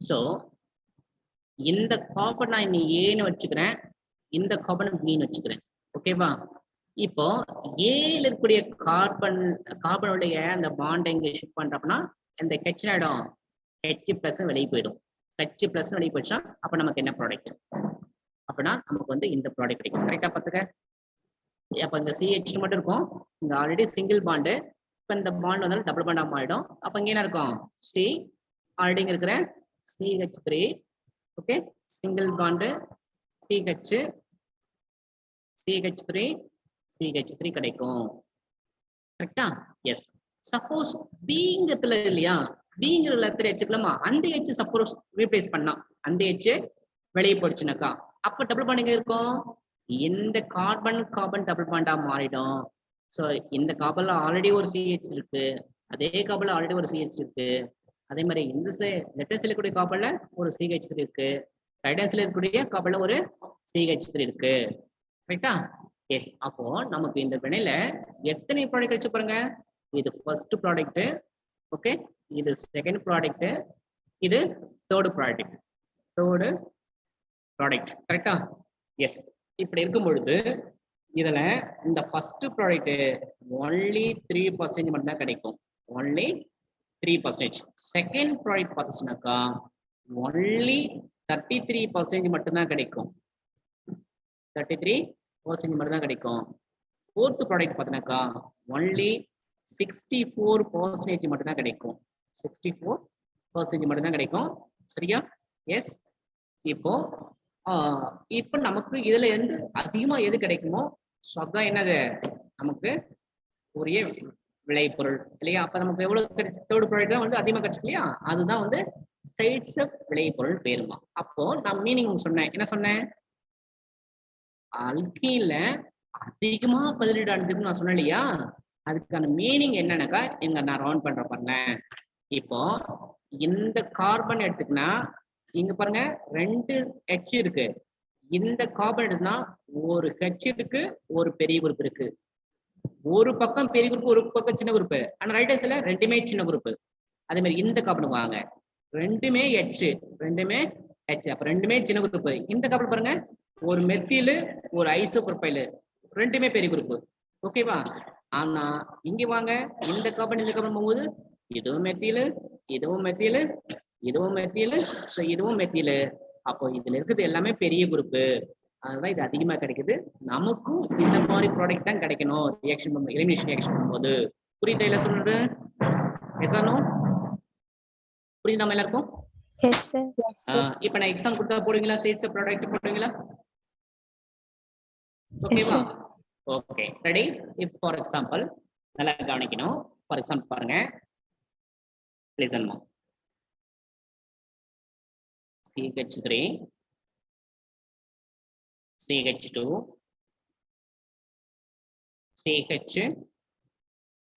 சோ இந்த கார்பன் நான் இனி ஏன்னு வச்சுக்கிறேன், இந்த கார்பன் பின்னு வச்சுக்கிறேன். ஓகேவா. இப்போ ஏல இருக்கக்கூடிய கார்பனுடைய அந்த பாண்டை இங்க ஷிஃப்ட் பண்றப்பனா இந்த H இடம் H+ வெளியே போயிடும். H+ வெளியே போயிடுச்சா அப்ப நமக்கு என்ன ப்ராடக்ட் அப்படின்னா நமக்கு வந்து இந்த ப்ராடக்ட் கிடைக்கும். கரெக்டா பார்த்துக்க. அப்ப இந்த CH2 மட்டும் இருக்கும். இங்க ஆல்ரெடி சிங்கிள் பாண்டு. இப்ப இந்த பாண்ட் வந்தாலும் டபுள் பாண்டா மாறிடும். அப்ப இங்க என்ன இருக்கும்? C ஆல்ரெடி இங்க இருக்கிற CH3, okay, single bond CH3 கிடைக்கும். கரெக்டா? எஸ். சப்போஸ் பிங்கிறதுல இல்லையா, பிங்கிற லெட்டர் வச்சுக்கலாமா, அந்த எச் சப்போஸ் ரீப்ளேஸ் பண்ணா அந்த எச் வெளியே போயிடுச்சுனாக்கா அப்ப டபுள் பாண்ட் எங்க இருக்கும், இந்த கார்பன் கார்பன் டபுள் பாண்டா மாறிடும். ஸோ இந்த கார்பன்ல ஆல்ரெடி ஒரு சிஹெச் இருக்கு, அதே கார்பன்ல ஆல்ரெடி ஒரு சிஹெச் இருக்கு. அதே மாதிரி இந்த லெட்டர்ஸ்ல இருக்கக்கூடிய கார்பன்ல ஒரு சிஹெச் இருக்கு, ரைடர்ஸ்ல இருக்கக்கூடிய கார்பன்ல ஒரு சிஹெச் இருக்கு. ரைட்டா? எஸ். அப்போ நமக்கு இந்த வினையில எத்தனை ப்ராடக்ட் வச்சு பாருங்க, இது ஃபர்ஸ்ட் ப்ராடக்ட், ஓகே, இது செகண்ட் ப்ராடக்ட், இது தேர்ட் ப்ராடக்ட், கரெக்டா? எஸ். இப்படி இருக்கும் பொழுது இதுல இந்த ஃபர்ஸ்ட் ப்ராடக்ட் ஒன்லி 3% மட்டும் தான் கிடைக்கும், ஒன்லி 3%. செகண்ட் ப்ராடக்ட் பார்த்துச்சுனாக்கா ஒன்லி 33% மட்டும்தான் கிடைக்கும், 33% மட்டும் தான் கிடைக்கும். ஃபோர்த் ப்ராடக்ட் பார்த்தீங்கன்னாக்கா ஒன்லி 64% மட்டும் தான் கிடைக்கும், 64% மட்டும் தான் கிடைக்கும். சரியா? எஸ். இப்போ இப்போ நமக்கு இதுல இருந்து அதிகமா எது கிடைக்குமோ அதுதான் என்னது நமக்கு உரிய விளைபொருள் இல்லையா? அப்ப நமக்கு எவ்வளவு கிடைச்சு, தேர்ட் ப்ராடக்ட் தான் வந்து அதிகமா கிடைச்சு இல்லையா, அதுதான் வந்து சைட்ஸ் ஆஃப் விளைபொருள் பேருமா. அப்போ நான் மீனிங் சொன்னேன், என்ன சொன்னேன், அல்கீன்ல அதிகமா பதிலீடு அடைஞ்சுன்னு நான் சொன்னேன் இல்லையா, அதுக்கான மீனிங் என்னன்னாக்கா இங்க நான் ரவுண்ட் பண்ற பாருங்க. இப்போ இந்த கார்பன் எடுத்துக்கினா இங்க பாருங்க 2 H இருக்கு, இந்த கார்பன் எடுத்துனா ஒரு H இருக்கு, ஒரு பெரிய குரூப் இருக்கு, ஒரு பக்கம் பெரிய குரூப் ஒரு பக்கம் சின்ன குரூப், ஆனா ரைட்டர்ஸ்ல ரெண்டுமே சின்ன குரூப். அதே மாதிரி இந்த கார்பன் வாங்க, ரெண்டுமே H, அப்ப ரெண்டுமே சின்ன குரூப். இந்த கார்பன் பாருங்க ஒரு மெத்தில் ஒரு ஐசோப்ரோபைல், ரெண்டுமே பெரிய குரூப், ஓகேவா? ஆனா இங்க வாங்க, இந்த கார்பன் போகும்போது இதுவும் மெத்தில், இதுவும் மெத்தில், இதுவும் மெத்தில், ஸோ இதுவும் மெத்தில். அப்போ இதுல இருக்குது எல்லாமே பெரிய குரூப், அதுதான் இது அதிகமா கிடைக்குது. நமக்கும் இந்த மாதிரி ப்ராடக்ட் தான் கிடைக்கணும் ரியாக்ஷன் பண்ணும்போது, எலிமினேஷன் ரியாக்ஷன் பண்ணும்போது. புரியுதா? இல்ல சொல்றது எஸ் ஆர் நோ? புரியுதா நம்ம எல்லாருக்கும்? Yes sir. இப்போ நான் எக்ஸாம் கொடுத்தா போடுவீங்களா, சேல்ஸ் ப்ராடக்ட் போடுவீங்களா? ஓகேவா? Okay, ready? If for example நல்லா கவனிக்கணும். ஃபார் எக்ஸாம்பிள் பாருங்க, லிசன் மா. CH3 CH2 CH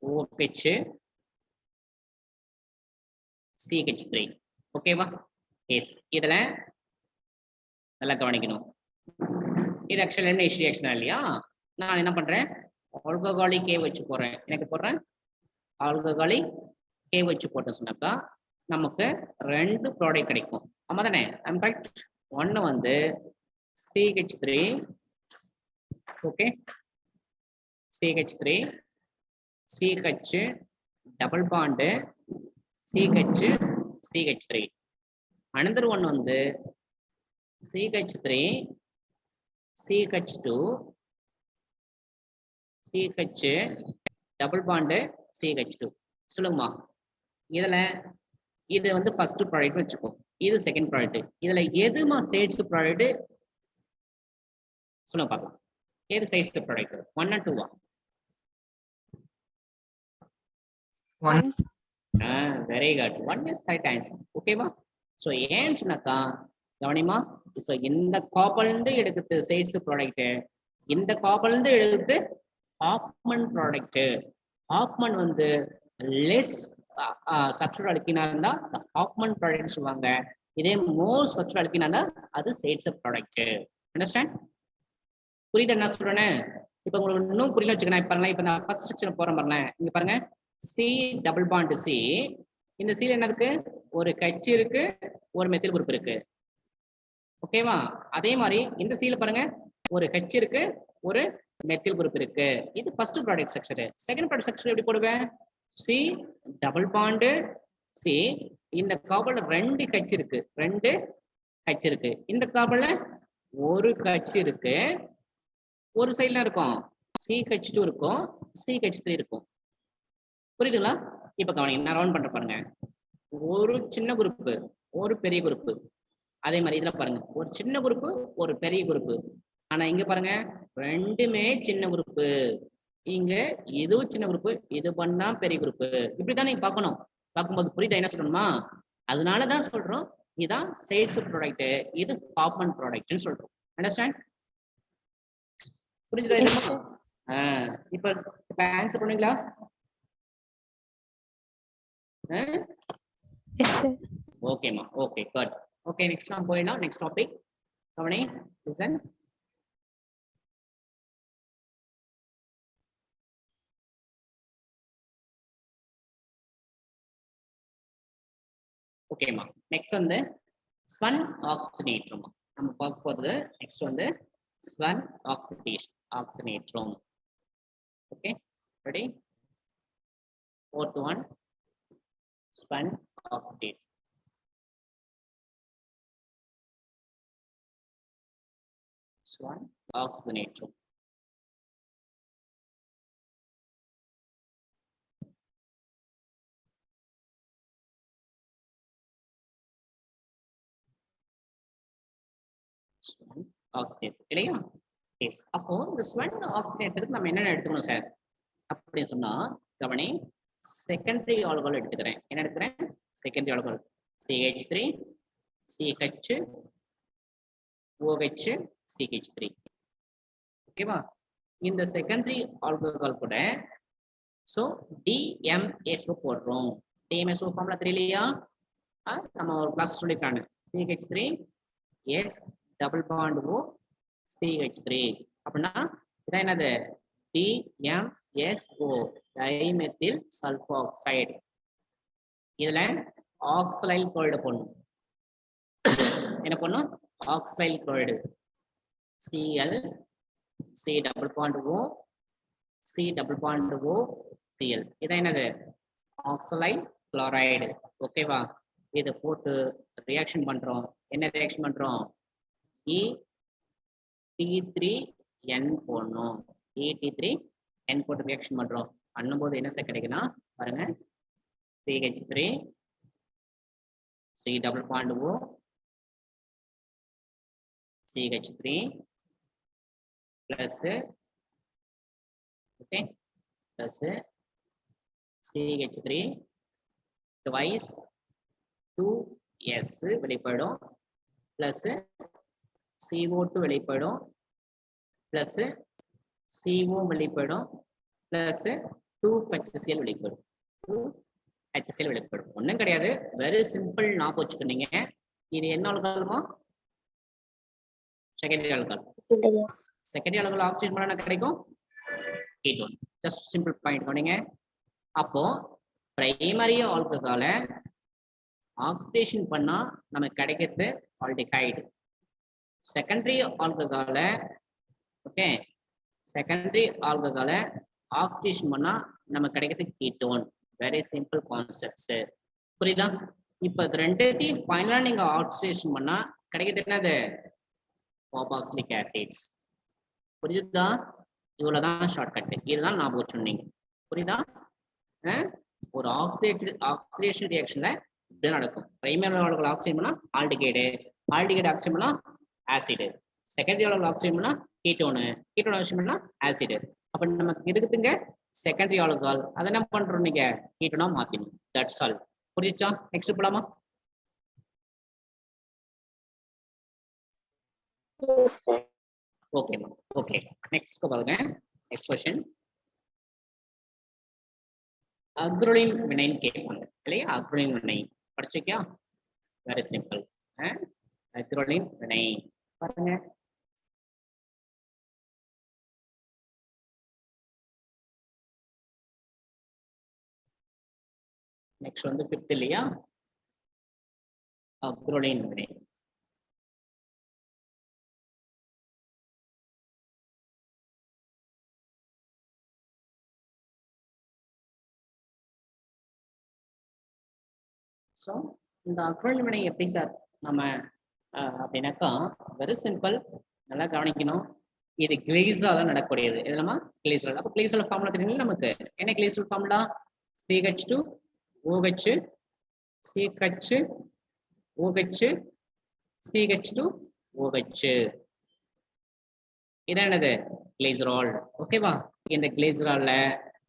OH CH3, ஓகேவா? எஸ். இதுல நல்லா கவனிக்கணும், இது ஆக்சுவலா என்ன ரியாக்ஷன் இல்லையா, நான் என்ன பண்றேன், ஆல்கஹாலிக் K வச்சு போறேன், எனக்கு போடுறேன் ஆல்கஹாலிக் K வச்சு போட்டோம் சொன்னாக்கா நமக்கு 2 ப்ராடக்ட் கிடைக்கும், ஆமா தானே? ஒன்னு வந்து CH3, okay, CH3 CH double bond CH3. another one வந்து CH3 CH2 CH double bond CH2. சொல்லுங்கம்மா, இதுல இது வந்து ஃபர்ஸ்ட் ப்ராடக்ட் வச்சுக்கோ, இது செகண்ட் ப்ராடக்ட். இதுல எதுமா சேட்ஸ் ப்ராடக்ட் சொல்லுங்க பார்க்கலாம், எது size product, 1 and 2? 1. Very good, 1 is right answer, ஓகேவா? ஸோ ஏன்னு சொன்னாக்கா கவனிமா, ஸோ இந்த காப்பல்ந்து எடுக்குது சேட்ஸ் ப்ராடக்ட், இந்த காப்பல்ந்து எடுக்குது ஹாப்மன் ப்ராடக்ட். ஹாப்மன் வந்து லெஸ் சப்ஸ்டியூட் அல்கினா இருந்தா ஹாப்மன் ப்ராடக்ட் சொல்லுவாங்க, இதே மோர் சப்ஸ்டியூட் அல்கினா இருந்தா அது சேட்ஸ் ப்ராடக்ட். அண்டர்ஸ்டாண்ட்? புரியுது என்ன சொல்றேன்னு? இப்போ உங்களுக்கு இன்னும் புரியல வச்சுக்கணும். பாருங்க, இப்போ நான் ஃபர்ஸ்ட் செக்ஷன் போறேன் பாருங்க, இங்க பாருங்க C டபுள் பாண்ட் C, இந்த C என்ன இருக்கு, ஒரு H இருக்கு, ஒரு மெத்தில் குரூப் இருக்கு, ஓகேவா? அதே மாதிரி இந்த C பாருங்க ஒரு H இருக்கு, ஒரு மெத்தில் குரூப் இருக்கு. இது first product structure. Second product structure எப்படி போடுவேன், C டபுள் பாண்ட் C, இந்த கார்பன்ல 2 H இருக்கு, 2 H இருக்கு, இந்த கார்பன்ல ஒரு H இருக்கு, ஒரு சைடுல இருக்கும் CH2 இருக்கும், CH3 இருக்கும். புரியுதுங்களா? இப்ப கவனிங்க, நான் ரவுண்ட் பண்ற பாருங்க, ஒரு சின்ன குரூப், ஒரு பெரிய குரூப். அதே மாதிரி இதுல பாருங்க, ஒரு சின்ன குரூப், ஒரு பெரிய குரூப். ஆனா இங்க பாருங்க ரெண்டுமே சின்ன குரூப், இங்க இது சின்ன குரூப், இது பண்ணா பெரிய குரூப். இப்படிதான் நீங்க பார்க்கணும். பார்க்கும்போது புரியுதா என்ன சொல்லணுமா? அதனாலதான் சொல்றோம் இதான் சேல்ஸ் ப்ராடக்ட், இது காமன் ப்ராடக்ட்னு சொல்றோம். அண்டர்ஸ்டாண்ட்? புரிஞ்சுதா இல்லையா? இப்ப ஆன்சர் பண்ணுவீங்களா? Yes, sir. ஓகேமா, ஓகே, குட். ஓகே, நெக்ஸ்ட் நாம் போயிடலாம். நெக்ஸ்ட் டாபிக் கவனி, லிசன். ஓகேமா, நெக்ஸ்ட் வந்து ஸ்வன் ஆக்சிடேட்டரும் நம்ம பார்க்க போறது. நெக்ஸ்ட் வந்து ஸ்வன் ஆக்சிடேட்டரும். Okay, ready? Fourth one, Swan oxidate. Swan oxygenator. Swan oxidate. இல்லையா? எஸ். அப்போ இந்த ஸ்வன் ஆக்சிடேட்டருக்கு நம்ம என்னென்ன எடுத்துக்கணும் சார் அப்படின்னு சொன்னா, கவனி, செகண்டரி ஆல்கஹால் எடுத்துக்கிறேன். என்ன எடுக்கிறேன்? Secondary alcohol. CH3, CH, OH, CH3. ஓகேவா? இந்த செகண்டரி ஆல்கஹால் கூட சோ DMSO போடுறோம். DMSO ஃபார்முலா தெரியலையா? நம்ம ஒரு கிளாஸ் சொல்லிருக்காங்க. CH3 S double bond O CH3 அப்படின்னா இதான் என்னது? DMSO dimethyl sulphoxide. இதுல ஆக்சலைல் குளோரைடு போடணும். என்ன பண்ணும்? Oxalyl chloride. Cl C double bond O C double bond O Cl. இதான் என்னது? Oxalyl chloride. ஓகேவா? இதை போட்டு ரியாக்ஷன் பண்றோம். என்ன ரியாக்ஷன் பண்றோம்? E-T3N போடணும். E-T3N போட்டு ரியாக்ஷன் பண்றோம். பண்ணும்போது என்ன சார் கிடைக்குன்னா பாருங்க, CH3 C double bond O CH3 plus okay plus CH3 twice 2S வெளிப்படும் plus CO2 வெளிப்படும் plus CO வெளிப்படும் plus 2HCl வெளிப்படும். 2HCl வெளிப்படும். ஒன்றும் கிடையாது, வெரி சிம்பிள். ஞாபகம் வச்சுக்கிட்டீங்க. இது என்ன ஆல்கஹாலுமா? Secondary alcohol. Secondary alcohol oxygen பண்ணா கிடைக்கும் கீட்டோன். ஜஸ்ட் சிம்பிள் பாயிண்ட் கவனிங்க. அப்போ பிரைமரி ஆல்கஹாலை ஆக்சிடேஷன் பண்ணா நமக்கு கிடைக்கிறது ஆல்டிஹைடு. செகண்டரி ஆல்கஹாலை ஓகே, செகண்டரி ஆல்கஹாலை ஆக்சிடேஷன் பண்ணா நமக்கு கிடைக்கிறது கீட்டோன். Very simple concepts. புரியுதா? இப்போ ரெண்டுத்தையும் ஃபைனலா நீங்க ஆக்சிடேஷன் பண்ணா கிடைக்கிறது என்னது? Carboxylic acids. புரியுதா? இவ்வளவுதான் ஷார்ட்கட். இதுதான் ஞாபகம் சொன்னீங்க. புரியுதா? ஒரு ஆக்சிடேஷன் ரியாக்ஷன்ல இப்படி நடக்கும். பிரைமரி ஆல்கஹால் ஆக்சிடேட் பண்ணா ஆல்டிகைடு, ஆல்டிகைடு ஆக்சிடேட் பண்ணா ஆசிட், செகண்டரி ஆல்கஹால் ஆக்சிடேட் பண்ணா கீட்டோனு, கீட்டோன் ஆக்சிடேட் பண்ணா ஆசிட். அப்ப நமக்கு இருக்குதுங்க செகண்டரி ஆல்கஹால். அதை என்ன பண்றோம்? நீங்க கீட்டோனா மாத்திடணும். That's all. புரியுச்சா? நெக்ஸ்ட் போலாமா? Okay ma'am. ஓகே, நெக்ஸ்ட் பாருங்க. Next question. அக்ரோலின் வினைன்னு கேட்பாங்க இல்லையா? அக்ரோலின் வினை படிச்சிருக்கியா? Very simple. அக்ரோலின் வினை பாருங்க. நெக்ஸ்ட் வந்து 5th இல்லையா? அக்ரோலின் வினை. ஸோ இந்த அக்ரோலின் வினை எப்படி சார் நம்ம அப்படின்னாக்கா வெரி சிம்பிள். நல்லா கவனிக்கணும். இது கிளீசரால நடக்கக்கூடியது. இதெல்லாமா கிளீசரால். அப்போ கிளீசரால் ஃபார்முலா தெரியுங்களா நமக்கு? என்ன கிளீசரால் formula? CH2 OH CH OH CH2 OH. இதான் என்னது? கிளீசரால். ஓகேவா? இந்த கிளிசரால்ல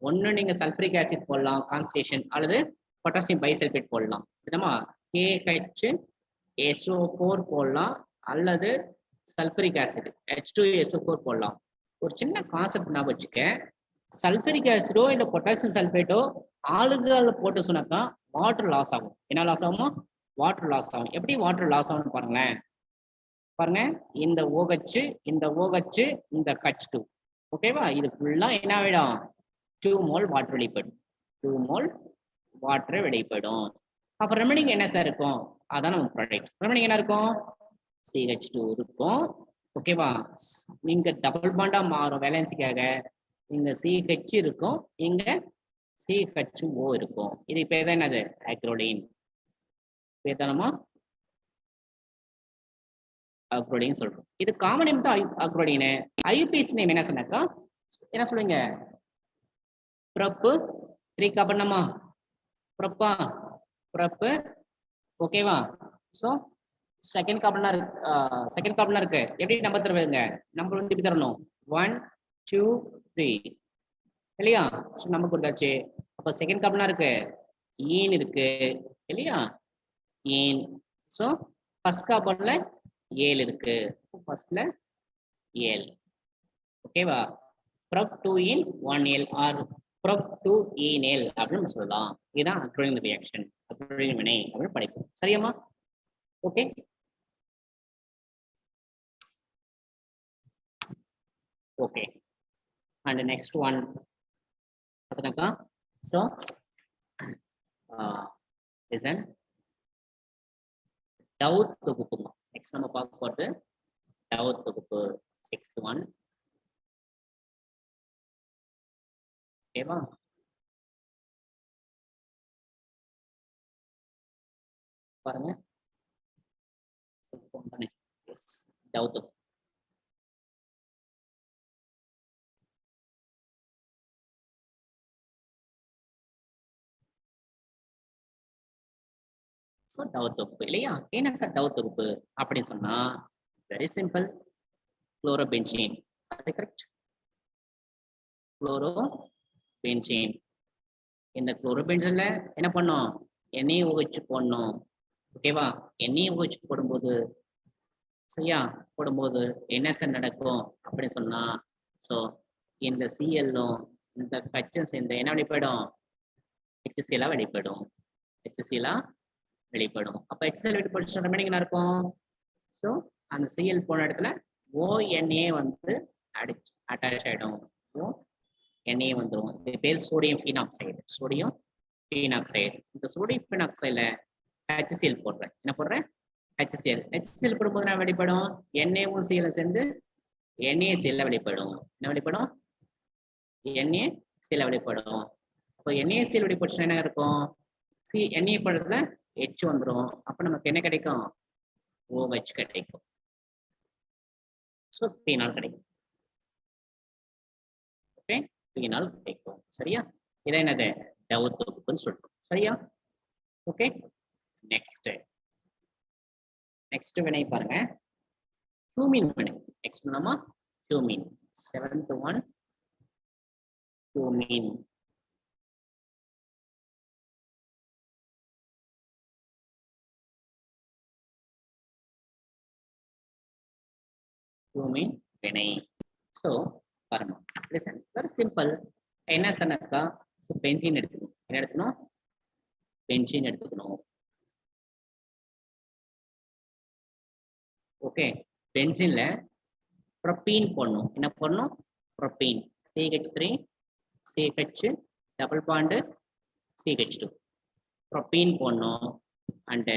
ஒண்ணு நீங்க சல்பரிக் ஆசிட் போடலாம் கான்சன்ட்ரேஷன், அல்லது பொட்டாசியம் பைசல்பேட் போடலாம். விதமா KHSO4 போடலாம், அல்லது சல்பரிக் ஆசிட் H2SO4 போடலாம். ஒரு சின்ன கான்செப்ட் நான் வச்சுக்க, சல்பரிக் ஆசிடோ இல்ல பொட்டாசியம் சல்பேட்டோ ஆளுகால போட்டு சொன்னாக்கா வாட்டர் லாஸ் ஆகும். என்ன லாஸ் ஆகுமோ? வாட்டர் லாஸ் ஆகும். எப்படி வாட்டர் லாஸ் ஆகும்னு பாருங்களேன். பாருங்க, இந்த OH, இந்த OH, இந்த H2, ஓகேவா? இது ஃபுல்லா என்ன ஆயிடும்? 2 மோல் வாட்டர் வெளிப்படும். 2 மோல் வாட்டர் வெளிப்படும். அப்ப ரெமனிங் என்ன சார் இருக்கும்? அதான் நம்ம ப்ராடக்ட். ரெமனிங் என்ன இருக்கும்? CH2 இருக்கும். ஓகேவா? இங்க டபுள் பாண்டா மாறும் வேலன்சிக்காக. இங்க CH இருக்கும், இங்க CHO இருக்கும். இது பேர் தான் என்னது? அக்ரோடின். பேர் தானமா அக்ரோடின் சொல்றோம். இது காமன் நேம் தான் அக்ரோடின். IUPAC நேம் என்ன சொன்னாக்கா என்ன சொல்லுங்க? ப்ரப் 3 கார்பனமா? ப்ரப்பா? ப்ரப், ஓகேவா? சோ செகண்ட் கார்பனா இருக்கு. எப்படி நம்பர் தருவீங்க? நம்பர் வந்து இப்படி தரணும், 1 2 3 இல்லையா? சோ நம்பர் கொடுத்தாச்சு. அப்ப செகண்ட் கார்பனா இருக்கு, ஈன் இருக்கு இல்லையா? ஈன். சோ ஃபர்ஸ்ட் கார்பன்ல 7 இருக்கு. ஃபர்ஸ்ட்ல 7, ஓகேவா? ப்ரப் 2 இன் 1L ஆர் ப்ரப் 2 இன் L அப்படின்னு சொல்லலாம். இதுதான் அக்ரோடின் ரியாக்ஷன், அக்ரோடின் வினை அப்படின்னு படிப்போம். சரியாமா? Okay. Okay, and the next one, so listen, Dowd தொகுப்பு. Next நம்ம பார்க்க போறது Dowd தொகுப்பு 6-1. ஓகேவா? பாருங்க, Dowd தொகுப்பு. ஸோ டவுட் தொகுப்பு இல்லையா? என்ன சார் டவுட் தொகுப்பு அப்படி சொன்னா வெரி சிம்பிள், குளோரோபென்சீன். அது கரெக்ட், குளோரோபென்சீன். இந்த குளோரோபென்சீன்ல என்ன பண்ணோம்? NaOH போடணும். ஓகேவா? NaOH போடும்போது சரியா போடும்போது என்ன சார் நடக்கும் அப்படி சொன்னா, ஸோ இந்த சிஎல்லும் இந்த கச்சும் சேர்ந்து என்ன வெளிப்படும்? HCl வெளிப்படும். HCl வெளிப்படும். அப்ப HCl வெளிப்படுச்சு ரெமைனிங் என்ன இருக்கும்? ஸோ அந்த Cl போன இடத்துல ONA வந்து அட்டாச் ஆயிடும். NA வந்துடும். இது பேர் சோடியம் ஃபீனாக்சைடு. Sodium phenoxide. இந்த சோடியம் ஃபீனாக்சைடுல HCl போடுறேன். என்ன போடுறேன்? HCl. HCl போடும்போது என்ன வெளிப்படும்? Naவும் Cl சேர்ந்து NaCl வெளிப்படும். என்ன வெளிப்படும்? NaCl வெளிப்படும். அப்போ NaCl வெளிப்படுச்சுன்னா என்ன இருக்கும்? Na படத்துல H வந்துடும். அப்ப நமக்கு என்ன கிடைக்கும்? OH கிடைக்கும். ஸோ பீனால் கிடைக்கும். ஓகே, பீனால் கிடைக்கும். சரியா? இதை என்னது? டவுட் தொகுப்புன்னு சொல்றோம். சரியா? ஓகே, நெக்ஸ்ட் வினை பாருங்க, ஃப்ளூமின் வினை. நெக்ஸ்ட் நம்ம ஃப்ளூமின் 7-1 ஃப்ளூமின். ஃப்ளூமின் வினை. ஸோ பாருங்க, லிசன், வெரி சிம்பிள். என்ன சொன்னாக்கா பென்சீன் எடுத்துக்கணும். என்ன எடுக்கணும்? பென்சீன் எடுத்துக்கணும். ஓகே, பென்சீன்ல ப்ரோப்பீன் போடணும். என்ன போடணும்? Propene. CH3 CH double bond CH2 propene போடணும். அண்ட்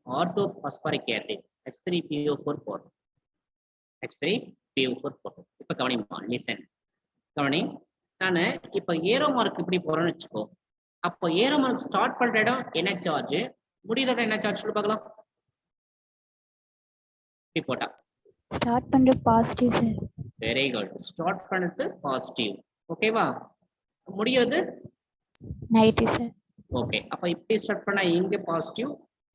ஆர்த்தோபாஸ்பரிக் ஆசிட் H3PO4 போடணும். H3PO4 போடணும். இப்போ கவனிமா, லிசன், கவனி. நான் இப்போ ஏரோ மார்க் இப்படி போறேன்னு வச்சுக்கோ. அப்போ ஏரோ மார்க் ஸ்டார்ட் பண்ற இடம் என்ன சார்ஜ், முடிகிற இடம் என்ன சார்ஜ் சொல்லி பார்க்கலாம். இப்படி போட்டா ஸ்டார்ட் பண்ற positive sir. Very good. Start பண்ணது பாசிட்டிவ். ஓகேவா? முடிகிறது நெகட்டிவ் சார். ஓகே, அப்ப இப்படி ஸ்டார்ட் பண்ணா இங்க பாசிட்டிவ்,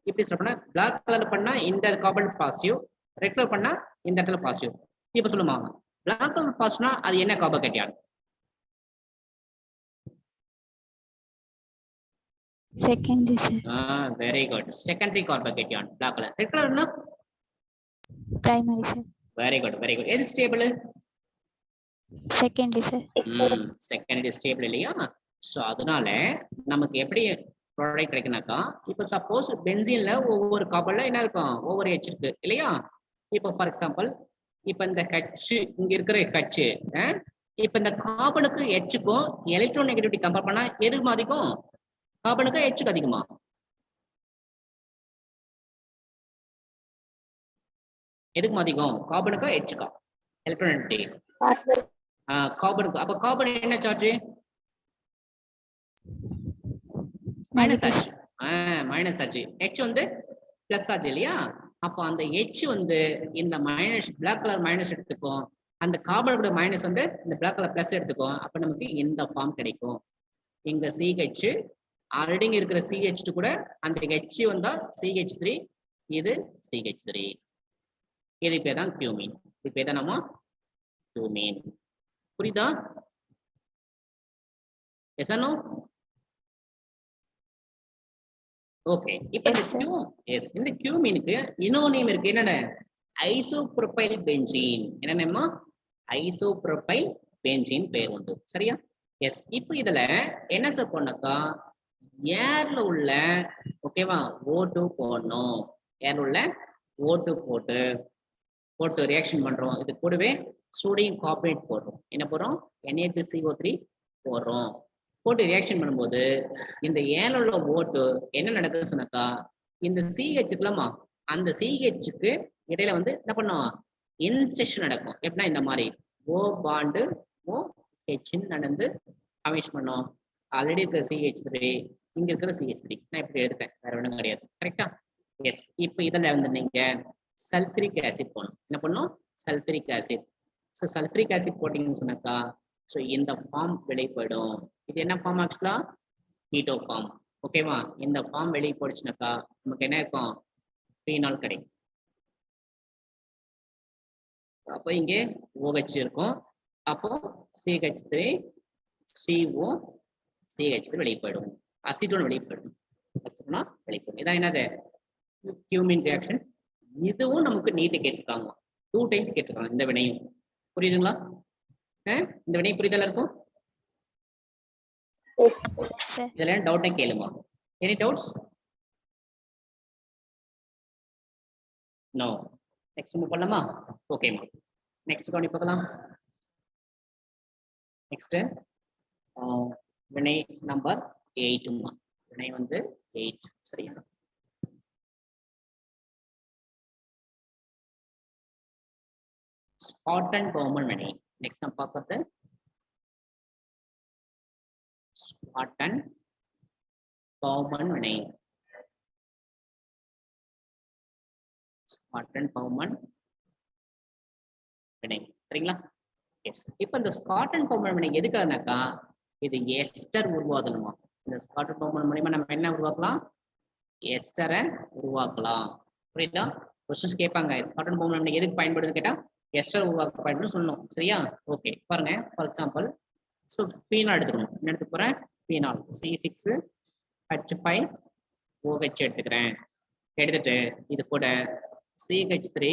இப்படி ஸ்டார்ட் பண்ணா பிளாக் கலர் பண்ணா இந்த கார்பன் பாசிட்டிவ், ரெட் கலர் பண்ணா இந்த இடத்துல பாசிட்டிவ். இப்ப சொல்லுமா, பிளாக் கலர் பாசிட்டிவ்னா அது என்ன கார்போகேட்டையான்? Secondary, sir. Very good. Secondary carbocation, black color. Red color no? Primary, sir. Very good, very good. Is stable? Secondary, sir. Secondary stable இல்லையா? ஸோ அதனால நமக்கு எப்படி ப்ராடக்ட் கிடைக்குனாக்கா, இப்போ சப்போஸ் பென்சீன்ல ஒவ்வொரு கார்பன்ல என்ன இருக்கும், ஒவ்வொரு H இருக்கு இல்லையா? இப்போ ஃபார் எக்ஸாம்பிள், இப்போ இந்த H இங்க இருக்கிற H, இப்போ இந்த கார்பனுக்கு Hக்கும் எலக்ட்ரான் நெகட்டிவிட்டி கம்பேர் பண்ணா எதுக்கு அதிகம்? கார்பனுக்கு Hக்கு அதிகமா? எதுக்கு அதிகம்? கார்பனுக்கு Hக்கா? எலக்ட்ரான் நெகட்டிவிட்டி கார்பனுக்கு. அப்ப கார்பன் என்ன charge? Minus charge. Minus charge. H வந்து பிளஸ் சார்ஜ் இல்லையா? அப்போ அந்த H வந்து இந்த மைனஸ் பிளாக் கலர் மைனஸ் எடுத்துக்கும், அந்த கார்பனோட மைனஸ் வந்து இந்த பிளாக் கலர் பிளஸ் எடுத்துக்கும். அப்ப நமக்கு இந்த ஃபார்ம் கிடைக்கும். இங்க CH ஆல்ரெடி இருக்கிற CH2 கூட அந்த H வந்தா CH3, இது CH3. இது பேர் தான் கியூமீன். இது பேர் தான் நம்ம கியூமீன். புரியுதா? Yes or no? ஓகே. இப்போ இந்த கியூமீனுக்கு இன்னொரு நேம் இருக்கு. என்னென்ன? Isopropyl benzene. என்ன நேமா? ஐசோப்ரோபைல் பென்சீன் பேர் உண்டு. சரியா? எஸ். இப்போ இதுல என்ன சார் பண்ணாக்கா, ஏர்ல உள்ள ஓகேவா O2 போடணும். ஏர்ல உள்ள O2 போட்டு ரியாக்ஷன் பண்றோம். இது கூடவே சோடியம் கார்பனேட் போடுறோம். என்ன போடுறோம்? Na2CO3 போடுறோம். போட்டு ரியாக்ஷன் பண்ணும்போது இந்த ஏர்ல உள்ள O2 என்ன நடக்குது சொன்னாக்கா, இந்த CH இருக்குல்லமா, அந்த CHக்கு இடையில வந்து என்ன பண்ணும், இன்செக்ஷன் நடக்கும். எப்படின்னா இந்த மாதிரி O பாண்டு OH நடந்து கமிஷன் பண்ணும். ஆல்ரெடி இருக்கிற CH3, இங்க இருக்கிற CH3. நான் இப்படி எடுத்தேன், வேற ஒன்றும் கிடையாது. கரெக்டா? எஸ். இப்போ இதில் வந்து நீங்க சல்பரிக் ஆசிட் போடணும். என்ன பண்ணும்? Sulphuric acid. So sulphuric acid போட்டீங்கன்னு சொன்னாக்கா, ஸோ இந்த ஃபார்ம் வெளிப்படும். இது என்ன ஃபார்ம் ஆக்சுவலா? Keto form. ஓகேவா? இந்த ஃபார்ம் வெளியே போடுச்சுனாக்கா நமக்கு என்ன இருக்கும்? ஃபீனால் கிடைக்கும். அப்போ இங்கே OH இருக்கும். அப்போ CH3 CO CH3 வெளியே போயிடும். அசிட்டோன் வெளியே போயிடும். அசிட்டோனா வெளியே போயிடும். இதான் என்னது? Cumin reaction. இதுவும் நமக்கு நீட்டு கேட்டிருக்காங்க. 2 டைம்ஸ் கேட்டிருக்காங்க இந்த வினையும். புரியுதுங்களா? இந்த வினை புரிதல் இருக்கும். இதுல டவுட்டை கேளுமா? Any doubts? No. Next move பண்ணலாமா? ஓகேமா. நெக்ஸ்ட் கவனி பார்க்கலாம். நெக்ஸ்ட் வினை நம்பர் 8மா. வினை வந்து 8. சரியா? ஸ்பாட்டன் பவுமன் வினை. நெக்ஸ்ட் நம்ம பார்க்கறது ஸ்பாட்டன் பவுமன் வினை. ஸ்பாட்டன் பவுமன் வினை. சரிங்களா? எஸ். இப்போ இந்த ஸ்காட்டன் பவுமன் வினை எதுக்காகனாக்கா, இது எஸ்டர் உருவாக்கணுமா. இந்த ஸ்காட்டன் பவுமன் மூலமா நம்ம என்ன உருவாக்கலாம்? எஸ்டரை உருவாக்கலாம். புரியுதா? கொஸ்டின்ஸ் கேட்பாங்க, ஸ்காட்டன் பவுமன் வினை எதுக்கு பயன்படுதுன்னு கேட்டா எஸ்டர் உருவாக்க பயன்படுன்னு சொல்லணும். சரியா? ஓகே. பாருங்க, ஃபார் எக்ஸாம்பிள், ஸோ பீனால் எடுத்துக்கணும். என்ன எடுத்து போறேன்? பீனால் C6H5OH எடுத்துக்கிறேன். எடுத்துட்டு இது கூட CH3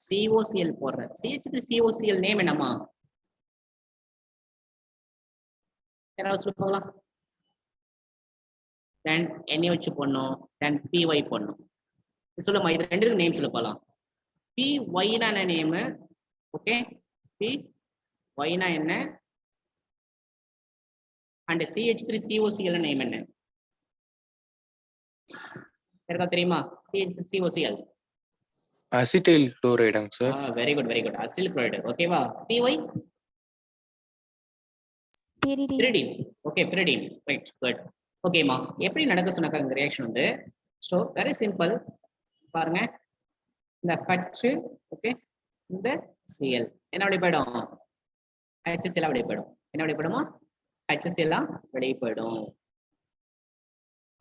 COCl போடுறேன். CH3 COCl நேம் என்னம்மா? யாராவது சொல்லுங்களா? தென் NaOH போடணும். தென் PY போடணும். சொல்லுமா, இது ரெண்டுத்துக்கு நேம் சொல்ல போகலாம். PY என்ன நேம்? ஓகே, PY என்ன? அண்ட் CH3 COCl நேம் என்ன? யாருக்கா தெரியுமா? CH3 COCl அசிட்டைல் குளோரைடுங்க sir. Very good, very good. Acetyl chloride. ஓகேவா? PY pyridine. Okay, pyridine. Right, good. ஓகேமா. எப்படி நடக்க சொன்னாக்க இந்த ரியாக்ஷன் வந்து, ஸோ வெரி சிம்பிள். பாருங்க, இந்த H, ஓகே, இந்த Cl என்ன வெளியே போயிடும்? HCl வெளியே போயிடும். என்ன வெளியே போயிடுமா? HCl வெளியே போயிடும்.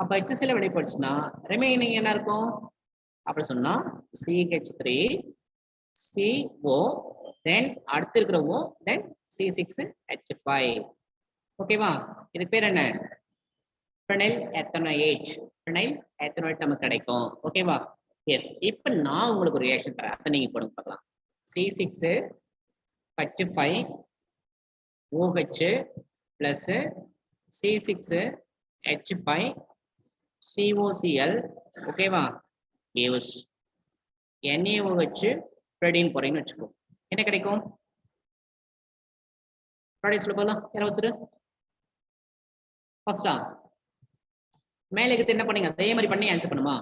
அப்ப HCl வெளியே போயிடுச்சுன்னா ரிமைனிங் என்ன இருக்கும் அப்படி சொன்னா CH3 CO, தென் அடுத்து இருக்கிற O, தென் C6H5. ஓகேவா? இதுக்கு பேர் என்ன? ஃபினைல் எத்தனோயேட் ஃபினைல் எத்தனோயேட் நமக்கு கிடைக்கும். ஓகேவா? எஸ். இப்போ நான் உங்களுக்கு ஒரு ரியாக்ஷன் தரேன், அதை நீங்க போடுங்க பார்க்கலாம். C6 H5 OH plus C6 H5 COCl ஓகேவா? gives NaOH ப்ரோடீன் போறீங்கன்னு வச்சுக்கோ. என்ன கிடைக்கும்? ப்ராடக்ட்ஸ்ல போகலாம். யாராவது ஃபர்ஸ்டா மேலே இருக்கிறது என்ன பண்ணீங்க? அதே மாதிரி பண்ணி ஆன்சர் பண்ணுமா?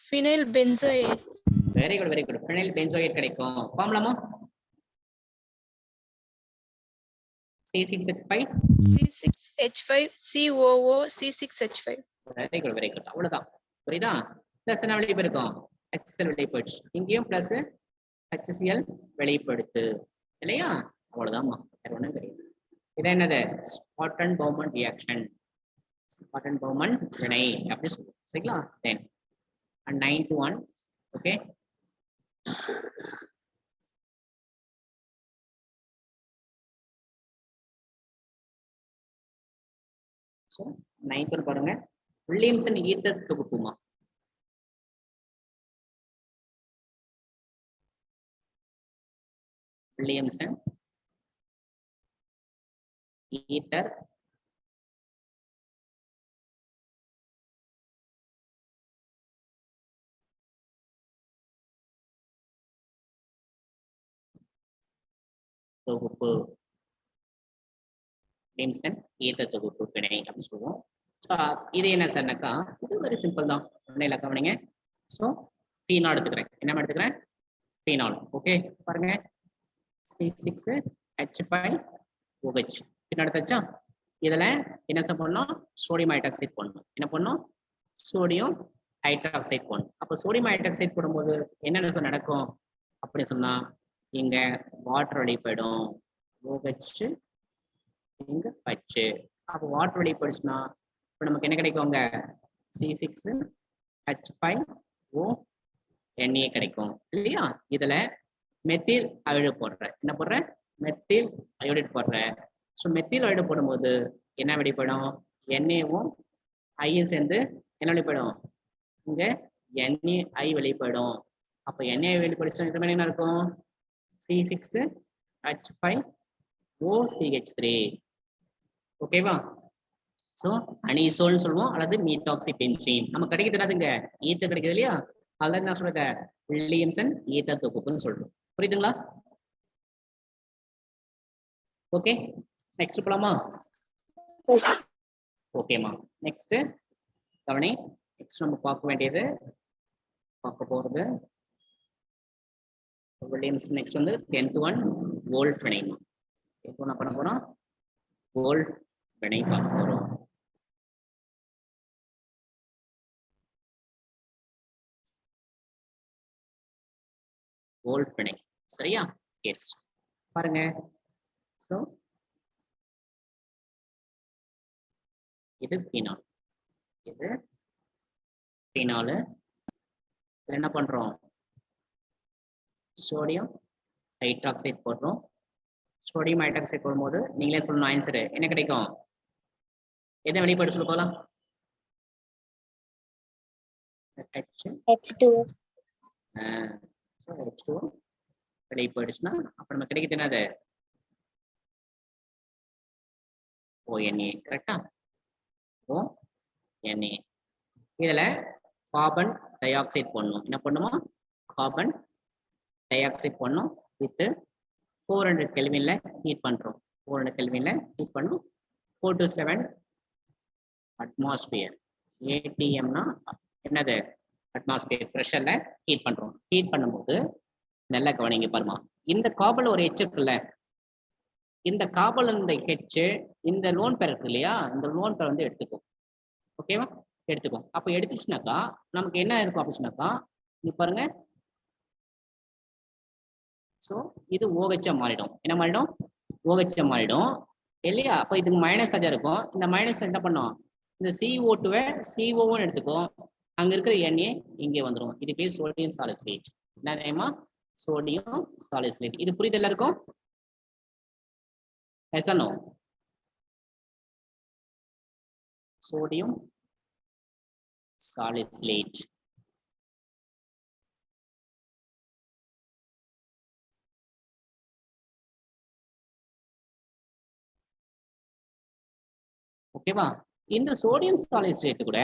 phenyl benzoate. Very good very good. Phenyl benzoate கிடைக்கும். ஃபார்முலாமா? C6H5 C6H5 COO C6H5. Very good very good. அவ்வளவுதான். புரியுதா? பிளஸ் என்ன வெளியே போயிருக்கும்? HCl வெளியே போயிடுச்சு. இங்கேயும் பிளஸ் HCl வெளிப்படுத்து இல்லையா? அவ்வளவுதான்மா. வேற ஒண்ணும் கிடையாது. இது என்னது? Schotten Baumann reaction. Schotten Baumann வினை அப்படி சொல்லுவோம். சரிங்களா? Then and 9th one. Okay. So 9th one பாருங்க. வில்லியம்சன் ஈத்தர் தொகுப்புமா? வில்லியம்சன் ஈத்தர் தொகுப்பு. வில்லியம்சன் ஈத்தர் தொகுப்பு வினை அப்படின்னு சொல்லுவோம். ஸோ இது என்ன சார்னாக்கா, இது வெரி சிம்பிள் தான். ஒன்றும் கவனிங்க. ஸோ ஃபீனால் எடுத்துக்கிறேன். என்ன எடுத்துக்கிறேன்? ஃபீனால். ஓகே பாருங்க. C6H5 OH phenol எடுத்தாச்சா? இதில் என்ன சார் பண்ணணும்? சோடியம் ஹைட்ராக்சைடு போடணும். என்ன பண்ணணும்? சோடியம் ஹைட்ராக்சைடு போடணும். அப்போ சோடியம் ஹைட்ராக்சைடு போடும்போது என்னென்ன சார் நடக்கும் அப்படி சொன்னா, இங்க வாட்டர் வெளியே போயிடும். OH இங்க H. அப்போ வாட்டர் வெளியே போயிடுச்சுன்னா இப்போ நமக்கு என்ன கிடைக்குங்க? C6H5O Na கிடைக்கும் இல்லையா? இதுல மெத்தில் அயோடைடு போடுறேன். என்ன போடுறேன்? மெத்தில் அயோடைடு போடுறேன். ஸோ மெத்தில் அயோடைடு போடும்போது என்ன வெளிப்படும்? Naவும் ஐயும் சேர்ந்து என்ன வெளிப்படும்? இங்க NaI வெளிப்படும். அப்போ Na வெளிப்படுச்சுன்னா இது மாதிரி என்ன இருக்கும்? C6H5OCH3. ஓகேவா? ஸோ அனிசோல்னு சொல்லுவோம், அல்லது மீத்தாக்சி பென்சீன். நம்ம கிடைக்கிறதுங்க ஈத்தர் கிடைக்குது இல்லையா? அதில் என்ன சொல்றது? வில்லியம்சன் ஈத்தர் தொகுப்புன்னு சொல்றோம். புரியுதுங்களா? ஓகே, நெக்ஸ்ட் போலாமா? ஓகேம்மா. நெக்ஸ்ட் கவனி. நெக்ஸ்ட் நம்ம பார்க்க வேண்டியது, பார்க்க போறது வில்லியம்சன். நெக்ஸ்ட் வந்து 10th one வோல்ஃப் வினை. இப்போ என்ன பண்ண போறோம்? வோல்ஃப் வினை பார்க்க போறோம். வோல்ஃப் வினை சரியா? எஸ். பாருங்க. ஸோ இது ஃபீனால், இது ஃபீனாலு. என்ன பண்றோம்? சோடியம் ஹைட்ராக்சைடு போடுறோம். சோடியம் ஹைட்ராக்சைடு போடும்போது நீங்களே சொல்லணும் ஆன்சரு என்ன கிடைக்கும்? எதை வெளிப்பாடு சொல்ல போகலாம்? H2O. H2O வெளிப்பாடுச்சுன்னா அப்ப நம்ம கிடைக்குது என்னது? ONA. கரெக்டா? ONA. இதுல கார்பன் டை ஆக்சைடு போடணும். என்ன பண்ணுமா? கார்பன் டை ஆக்சைடு போடணும். வித் 400 கெல்வின்ல ஹீட் பண்றோம். 400 கெல்வின்ல ஹீட் பண்ணோம். 4 to 7 அட்மாஸ்பியர். ATMனா என்னது? அட்மாஸ்பியர் ப்ரெஷர்ல ஹீட் பண்றோம். ஹீட் பண்ணும்போது நல்லா கவனிங்க பாருமா. இந்த கார்பன் ஒரு H இருக்குல்ல, இந்த கார்பன் இந்த H இந்த லோன் பேர் இருக்கு இல்லையா? இந்த லோன் பேர் வந்து எடுத்துக்கும். ஓகேவா? எடுத்துக்கும். அப்போ எடுத்துச்சுனாக்கா நமக்கு என்ன இருக்கும் அப்படின்னாக்கா, நீ பாருங்க. ஸோ இது OH மாறிடும். என்ன மாறிடும்? OH மாறிடும் இல்லையா? அப்போ இதுக்கு மைனஸ் சார்ஜா இருக்கும். இந்த மைனஸ் என்ன பண்ணும்? இந்த CO2 CO1 எடுத்துக்கும். அங்க இருக்கிற Na இங்கே வந்துடும். இது பேர் சோடியம் சாலிசைட். என்ன நேமா? சோடியம் சாலிசைட். இது புரியுது எல்லாருக்கும்? Yes or no? sodium salicylate. ஓகேவா? இந்த சோடியம் சாலிசிலேட் கூட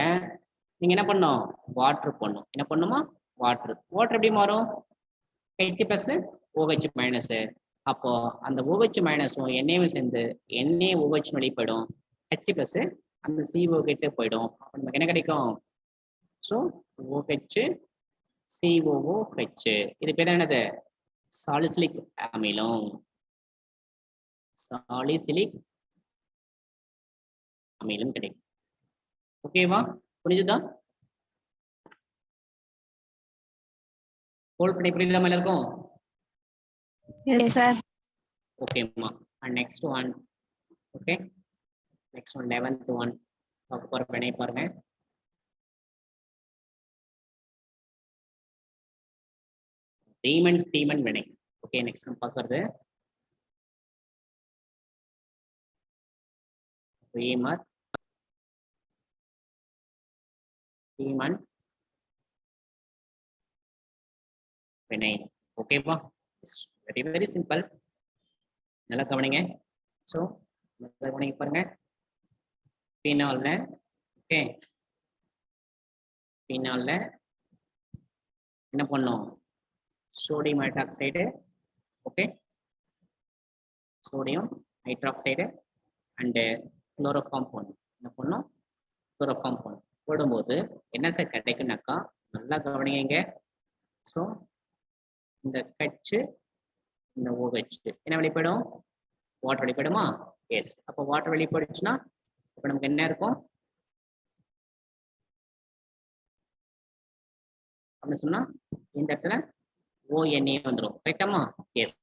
நீங்க என்ன பண்ணணும்? வாட்டர் பண்ணணும். என்ன பண்ணுமா? வாட்டர். வாட்டர் எப்படி மாறும்? H plus OH minus. அப்போ அந்த OH மைனஸும் எண்ணெயும் சேர்ந்து எண்ணெய் OH வெளிப்படும். H plus அந்த CO கிட்ட போயிடும். அப்போ நமக்கு என்ன கிடைக்கும்? So OH COOH. இது பேர் என்னது? சாலிசிலிக் அமிலம். சாலிசிலிக் அமிலம் கிடைக்கும். ஓகேவா? புரிஞ்சுதா? ஹோல் பண்ணி புரியுதா மேல இருக்கும்? Yes, sir. ஓகேம்மா. And next one. Okay, next one 11th one பார்க்க போற வினை பாருங்க. டீமன் வினை. ஓகே, நெக்ஸ்ட் நம்ம பார்க்கறது டீமன் வினை. ஓகேவா? Very very simple. நல்லா கவனிங்க. ஸோ நல்லா கவனிங்க பாருங்க. பீனால்ல ஓகே, பீனால்ல என்ன பண்ணோம்? Sodium hydroxide, okay, sodium hydroxide and chloroform போடணும். என்ன பண்ணோம்? குளோரோஃபார்ம் போடணும். போடும்போது என்ன சார் கிடைக்குனாக்கா, நல்லா கவனிங்க. ஸோ இந்த கட்சு இந்த OH என்ன வெளிப்படும்? வாட்டர் வெளிப்படுமா? எஸ். அப்போ வாட்டர் வெளிப்படுச்சுன்னா இப்போ நமக்கு என்ன இருக்கும் அப்படின்னு சொன்னா இந்த இடத்துல ONA வந்துடும். கரெக்டாமா? எஸ்.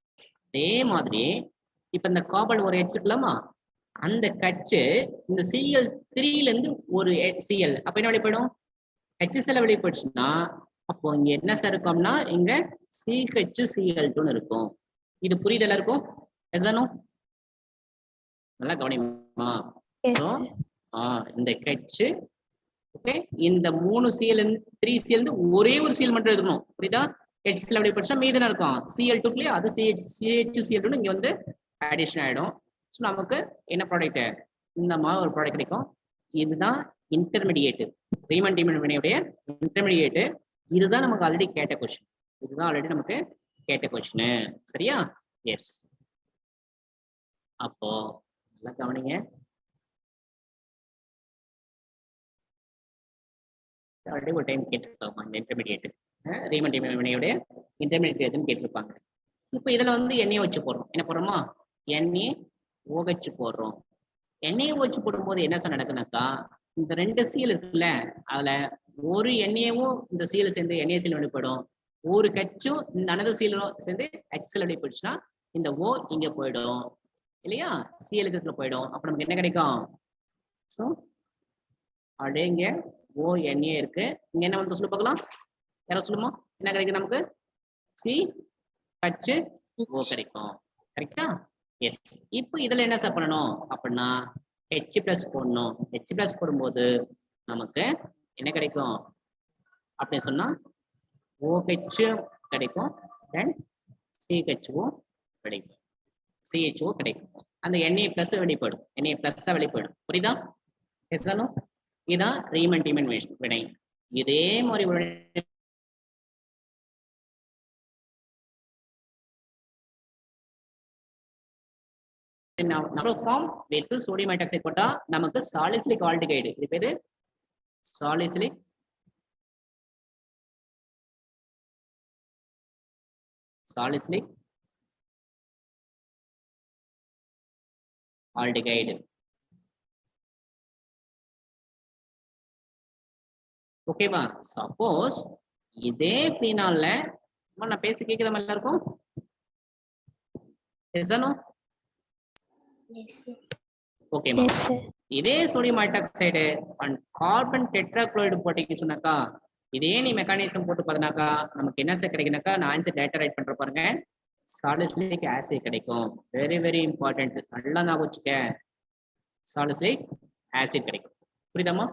அதே மாதிரி இப்ப இந்த கார்பன் ஒரு H இருக்கலாமா, அந்த கட்சு இந்த Cl3ல இருந்து ஒரு HCl அப்ப என்ன வெளிப்படும்? HCl வெளிப்படுச்சுன்னா அப்போ இங்க என்ன சார் இருக்கும்னா இங்க CHCl2 இருக்கும். இது புரியுதல இருக்கும்? எசனோ நல்லா கவனிமா. சோ இந்த கட்சு ஓகே, இந்த 3Cl 3Cl இருந்து ஒரே ஒரு Cl மட்டும் எடுக்கணும். புரியுதா? HCl வெளிப்படுச்சா மீதி என்ன இருக்கும்? Cl2 அது CHCl2 இங்க வந்து அடிஷன் ஆயிடும். ஸோ நமக்கு என்ன ப்ராடக்ட்? இந்த மாதிரி ஒரு ப்ராடக்ட் கிடைக்கும். இதுதான் இன்டர்மீடியேட். ரீமன் டீமன் வினையுடைய இன்டர்மீடியேட். இதுதான் நமக்கு ஆல்ரெடி கேட்ட கொஸ்டின். இதுதான் ஆல்ரெடி நமக்கு கேட்ட கொஸ்டின். சரியா? எஸ். அப்போ நல்லா கவனிங்க. ஆல்ரெடி ஒரு டைம் கேட்டிருக்காங்க இந்த இன்டர்மீடியேட். ரீமன் டீமன் வினையுடைய இன்டர்மீடியேட் எதுன்னு கேட்டிருப்பாங்க. இப்போ இதுல வந்து எண்ணெயை வச்சு போடுறோம். என்ன போடுறோமா? எண்ணெய் OH போடுறோம். எண்ணெயை OH போடும்போது என்ன சார் நடக்குனாக்கா, இந்த 2 Cl இருக்குல்ல, அதுல ஒரு எண்ணெயவும் இந்த Cl சேர்ந்து NaCl வெளிப்படும். ஒரு கச்சும் இந்த அனதர் Cl சேர்ந்து HCl வெளிப்படுச்சுன்னா இந்த O இங்க போயிடும் இல்லையா? Cl இடத்துல போயிடும். அப்ப நமக்கு என்ன கிடைக்கும்? ஸோ அப்படியே இங்க ONA இருக்கு. இங்க என்ன வந்து சொல்லி பார்க்கலாம்? யாரோ சொல்லுமா? என்ன கிடைக்கும் நமக்கு? CHO கிடைக்கும். கரெக்டா? எஸ். இப்போ இதுல என்ன சார் பண்ணணும் அப்படின்னா H+ போடணும். H+ போடும்போது நமக்கு என்ன கிடைக்கும் அப்படின்னு சொன்னா OH கிடைக்கும், தென் CHO கிடைக்கும், CHO கிடைக்கும். அந்த Na+ வெளிப்படும். Na+ வெளிப்படும். புரியுதா? எஸ் தானோ? இதான் ரீமன் டீமன் வினை. இதே மாதிரி form with sodium hydroxide போட்டா நமக்கு சாலிசிலிக் ஆல்டிகைடு. இது பேரு சாலிசிலிக் ஆல்டிகைடு. ஓகேவா? சப்போஸ் இதே பீனால்ல நான் பேசி கேக்குற மாதிரி இருக்கும். எஸ்னோ? Yes, sir. ஓகேமா. Yes, sir. இதே sodium hydroxide and carbon tetrachloride போட்டீங்க சொன்னாக்கா, இதே நீ மெக்கானிசம் போட்டு பார்த்தனாக்கா நமக்கு என்ன சார் கிடைக்குனாக்கா, நான் ஆன்சர் டேட்டா ரைட் பண்ற பாருங்க, சாலிசிலிக் ஆசிட் கிடைக்கும். Very very important. நல்லா ஞாபகம் வச்சுக்க, சாலிசிலிக் ஆசிட் கிடைக்கும். புரியுதாமா?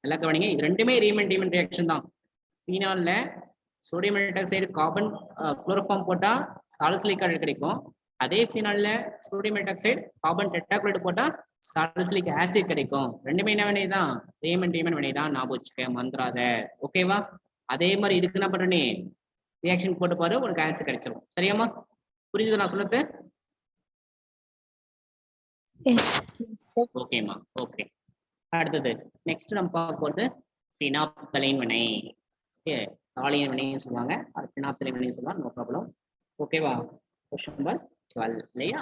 நல்லா கவனிங்க, இது ரெண்டுமே ரீமன் டீமன் ரியாக்ஷன் தான். ஃபீனால்ல சோடியம் ஹைட்ராக்சைடு கார்பன் குளோரோஃபார்ம் போட்டா சாலிசிலிக் ஆசிட் கிடைக்கும். அதே ஃபீனால்ல சோடியம் ஹைட்ராக்சைடு கார்பன் டெட்ராக்ளோரைடு போட்டா சாலிசிலிக் ஆசிட் கிடைக்கும். ரெண்டுமே என்ன வினை தான்? ரீமன் டீமன் வினை தான், ஞாபகம் வச்சுக்க, மறந்துடாத. ஓகேவா? அதே மாதிரி இதுக்கு என்ன பண்ற, நீ ரியாக்ஷன் போட்டு பாரு, உனக்கு ஆன்சர் கிடைச்சிடும். சரியாமா? புரியுது நான் சொல்றது? எஸ் ஓகேமா, ஓகே. அடுத்தது நெக்ஸ்ட் நம்ம பார்க்க போறது பினாப்தலைன் வினை. ஓகே, தாலியன் வினைன்னு சொல்லுவாங்க, அது பினாப்தலைன் வினைன்னு சொல்லுவாங்க. No problem. ஓகேவா? கொஸ்டின் நம்பர் 12 இல்லையா?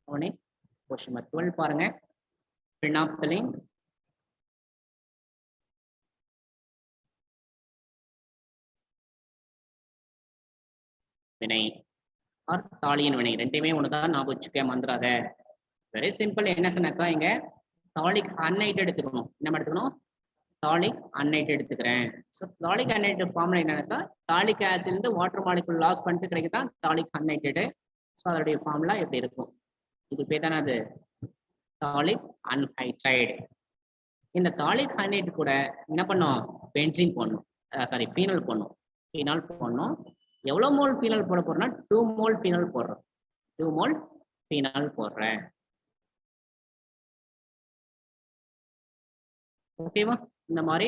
அவனே கொஸ்டின் நம்பர் 12 பாருங்க. பினாப்தலைன் வினை ஆர் தாலியன் வினை, ரெண்டுமே ஒண்ணுதான், ஞாபகம் வச்சுக்க, மறந்துடாத. Very simple. என்ன சொன்னாக்கா, இங்க தாலிக் அன்னைட் எடுத்துக்கணும். என்ன எடுத்துக்கணும்? தாலிக் அன்னைட் எடுத்துக்கிறேன். ஸோ தாலிக் அன்னைட் ஃபார்முலா என்னன்னாக்கா, தாலிக் ஆசிட் இருந்து வாட்டர் மாலிகுல் லாஸ் பண்ணிட்டு கிடைக்குதான் தாலிக் அன்னைட்டடு. ஸோ அதோடைய ஃபார்முலா எப்படி இருக்கும்? இது பேர் தானே அது தாலிக் அன்ஹைட்ரைடு. இந்த தாலிக் அன்னைட் கூட என்ன பண்ணோம்? பென்சின் போடணும், சாரி ஃபீனால் போடணும். ஃபீனால் போடணும். எவ்வளவு மோல் ஃபீனால் போட போறோம்னா 2 மோல் ஃபீனால் போடுறோம். 2 மோல் ஃபீனால் போடுறேன். ஓகேவா? இந்த மாதிரி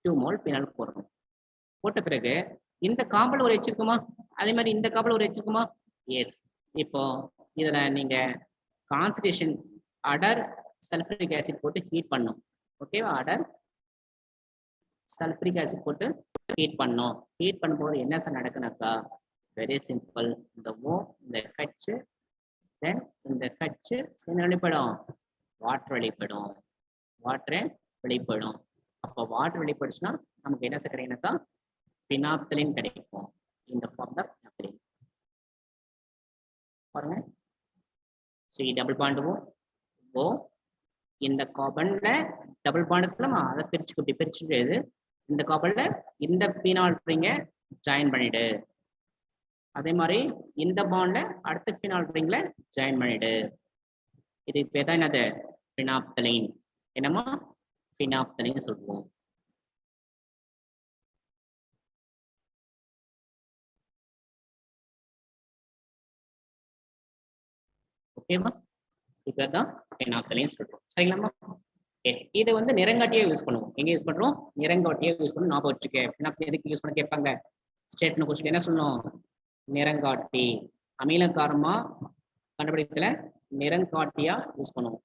2 மோல் ஃபீனால் போடுறோம். போட்ட பிறகு இந்த காப்பல் ஒரு எச் இருக்குமா? அதே மாதிரி இந்த காப்பல் ஒரு எச் இருக்குமா? எஸ். இப்போ இதுல நீங்க கான்சன்ட்ரேஷன் அடர் சல்பரிக் ஆசிட் போட்டு ஹீட் பண்ணும். ஓகேவா? அடர் சல்பரிக் ஆசிட் போட்டு ஹீட் பண்ணோம். ஹீட் பண்ணும்போது என்ன சார் நடக்குனாக்கா, வெரி சிம்பிள். இந்த ஓ, இந்த கட்சு, தென் இந்த கட்சு சேர்ந்து வெளிப்படும், வாட்டர் வெளிப்படும். வாட்டர் வெளிப்படும். அப்போ வாட்டர் வெளிப்படுச்சுன்னா நமக்கு என்ன சார் கிடைக்குனாக்கா, பினாப்தலின் கிடைக்கும். இந்த ஃபார்ம் தான் பினாப்தலின். பாருங்க, சி டபுள் பாண்ட் ஓ, இந்த கார்பன்ல டபுள் பாண்டுக்கு நம்ம அதை பிரிச்சுட்டு இந்த கார்பன்ல இந்த பீனால் ரிங்க ஜாயின் பண்ணிடு. அதே மாதிரி இந்த பாண்ட்ல அடுத்த பீனால் ரிங்ல ஜாயின் பண்ணிடு. இது பேர் தான் என்னது? பினாப்தலின். என்னமா? பினாப்தலின் சொல்லுவோம். ஓகேவா? இது பேர் தான் பினாப்தலின் சொல்றோம். சரிங்களாமா? எஸ். இதை வந்து நிறங்காட்டியே யூஸ் பண்ணுவோம். எங்க யூஸ் பண்றோம்? நிறங்காட்டியே யூஸ் பண்ணி ஞாபகம் வச்சுக்க. பினாப்தலின் எதுக்கு யூஸ் பண்ண கேட்பாங்க? ஸ்டேட்மெண்ட் கொஸ்டின் என்ன சொல்லணும்? நிறங்காட்டி. அமில காரமா கண்டுபிடிக்கல, நிறங்காட்டியா யூஸ் பண்ணுவோம்.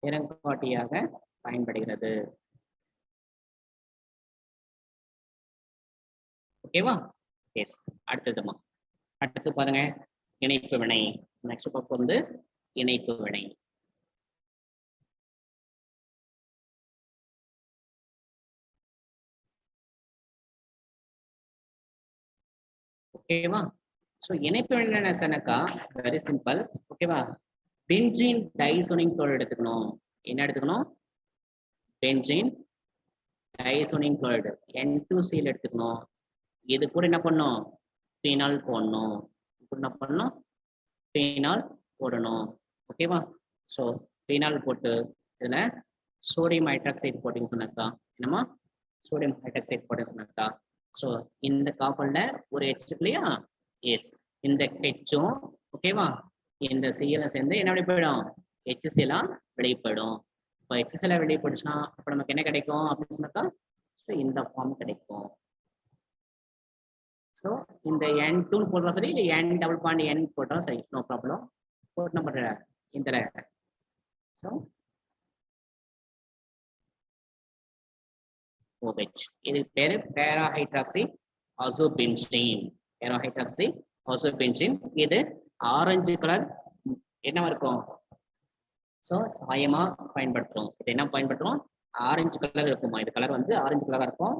நிறங்காட்டியாக பயன்படுகிறது. ஓகேவா? எஸ். அடுத்ததுமா, அடுத்து பாருங்க, இணைப்பு வினை. நெக்ஸ்ட் பக்கம் வந்து இணைப்பு வினை. ஓகேவா? ஸோ இணைப்பு வினை என்ன சொன்னாக்கா, வெரி சிம்பிள். ஓகேவா? பென்சீன் டைசோனிக் குளோரைடு எடுத்துக்கணும். என்ன எடுத்துக்கணும்? பென்சீன் டைசோனிக் குளோரைடு N2Cl எடுத்துக்கணும். இது கூட என்ன பண்ணணும்? ஃபீனால் போடணும். என்ன பண்ணணும்? ஃபீனால் போடணும். ஓகேவா? ஸோ ஃபீனால் போட்டு இதுல சோடியம் ஹைட்ராக்சைடு போட்டிங்கன்னு சொன்னாக்கா, என்னமா? சோடியம் ஹைட்ராக்சைடு போட்டிங்கன்னு சொன்னாக்கா, ஸோ இந்த காப்பல்ல ஒரு H இல்லையா? எஸ். இந்த ஹெச்சும் ஓகேவா, இந்த சிஎல் சேர்ந்து என்ன வெளிப்படும்? HCl வெளிப்படும். இப்போ HCl வெளிப்படுச்சுன்னா அப்போ நமக்கு என்ன கிடைக்கும் அப்படின்னு சொன்னாக்கா, ஸோ இந்த ஃபார்ம் கிடைக்கும். ஸோ இந்த N2 போடுறோம் சரி, இல்லை N டபுள் பாண்ட் N போட்டாலும் சரி, நோ ப்ராப்ளம். போட்டு நம்ம இந்த ஸோ OH, இது பேரு பேரா ஹைட்ராக்சி அசோபென்சீன். பேரா ஹைட்ராக்சி அசோபென்சீன். இது ஆரஞ்சு கலர் என்னவா இருக்கும்? ஸோ சாயமா பயன்படுத்துறோம். இது என்ன பயன்படுத்துறோம்? ஆரஞ்சு கலர் இருக்குமா? இது கலர் வந்து ஆரஞ்சு கலரா இருக்கும்.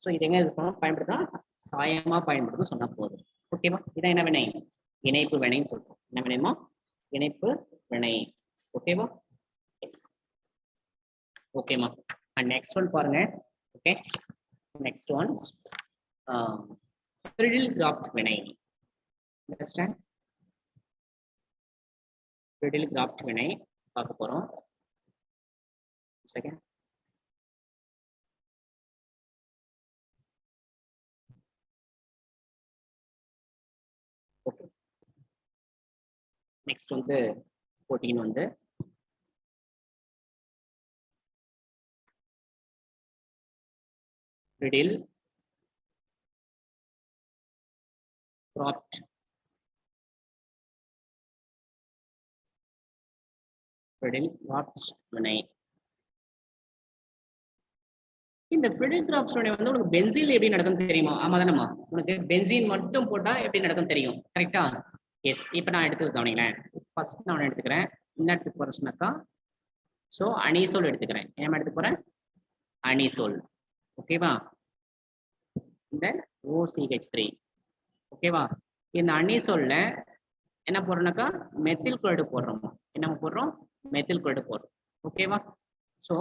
ஸோ இது எங்க இருக்கணும் பயன்படுத்தா? சாயமா பயன்படுத்தும் சொன்னா போதும். ஓகேவா? இதான் என்ன வினை? இணைப்பு வினைன்னு சொல்றோம். என்ன வினைமா? இணைப்பு வினை. ஓகேவா? எஸ். ஓகேமா. அண்ட் நெக்ஸ்ட் ஒன் பாருங்க. ஓகே, நெக்ஸ்ட் ஒன் ஃப்ரிடில் கிராஃப்ட் வினை. அண்டர்ஸ்டாண்ட்? ஃபிரிடில் கிராஃப்ட் வினை பார்க்க போறோம். Second okay. நெக்ஸ்ட் வந்து 14 வந்து ஃபிரிடில் கிராஃப்ட் ஃபிரிடில் கிராஃப்ட் வினை. இந்த ஃபிரிடில் கிராஃப்ட் வினை வந்து உனக்கு பென்சீன் எப்படி நடக்கும்னு தெரியுமா? ஆமா தானேம்மா? உனக்கு பென்சீன் மட்டும் போட்டா எப்படி நடக்கும் தெரியும், கரெக்டா? எஸ். இப்போ நான் எடுத்துக்க கவனிங்களேன். ஃபர்ஸ்ட் நான் எடுத்துக்கிறேன். என்ன எடுத்துக்க போறேன் சொன்னாக்கா, ஸோ அனிசோல் எடுத்துக்கிறேன். என்ன எடுத்துக்க போறேன்? அனிசோல். ஓகேவா? இந்த OCH3. ஓகேவா? இந்த அனிசோல்ல என்ன போடுறோம்னாக்கா மெத்தில் குளோரைடு போடுறோம். என்ன போடுறோம்? மெத்தில் குளோரைடு போடுறோம். ஓகேவா? ஸோ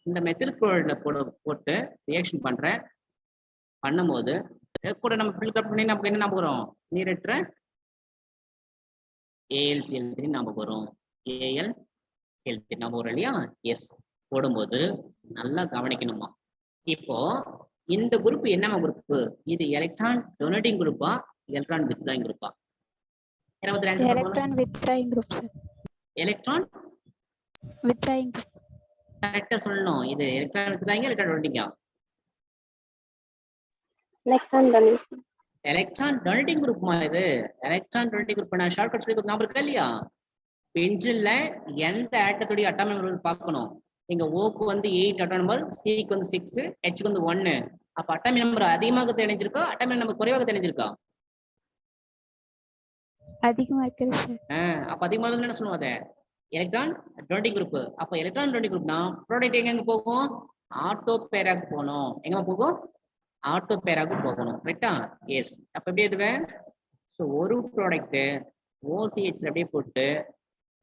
இந்த மெத்தில் குளோரைடுல போட்டு ரியாக்ஷன் பண்ணும்போது கூட நம்ம ஃபில்டர் பண்ணி நமக்கு என்ன ஞாபகம் வரும்? நீரற்ற AlCl3 ஞாபகம் வரும். AlCl3 ஞாபகம் வரும் இல்லையா? எஸ். போடும்போது நல்லா கவனிக்கணுமா. இப்போ இந்த குரூப் என்னமா குரூப்? இது எலக்ட்ரான் டொனேட்டிங் குரூப்பா, எலக்ட்ரான் வித்ட்ராயிங் குரூப்பா? Electron withdrawing group, sir. Electron Withdrawing group. கரெக்டா சொல்லணும். இது எலக்ட்ரான் வித்ட்ராயிங், எலக்ட்ரான் டொனேட்டிங்கா? Electron donation. எலக்ட்ரான் டொனேட்டிங் குரூப்மா இது. எலக்ட்ரான் டொனேட்டிங் குரூப் நான் ஷார்ட்கட் சொல்லி ஞாபகம் இருக்கா இல்லையா? பென்சில்ல எந்த ஆட்டத்துடைய அட்டாமிக் நம்பர் பார்க்கணும். இங்க ஓக்கு வந்து 8 அட்டாமிக் நம்பர், சிக்கு வந்து 6, ஹெச்க்கு வந்து 1. அப்ப அட்டாமிக் நம்பர் அதிகமாக தெரிஞ்சிருக்கா, அட்டாமிக் நம்பர் குறைவாக தெரிஞ்சிருக்கா? அதிகமா இருக்குது சார். அப்ப அதிகமாக என்ன சொல்லுவோம் அதை? Electron donating group. அப்ப எலக்ட்ரான் டொனேட்டிங் குரூப்னா ப்ராடக்ட் எங்க போகும்? ஆட்டோ பேராக்கு போகணும். எங்க போகும்? ஆட்டோ பேராக்கு போகணும். கரெக்டா? எஸ். அப்ப எப்படி எழுதுவேன்? ஸோ ஒரு ப்ராடக்ட் OCH அப்படியே போட்டு,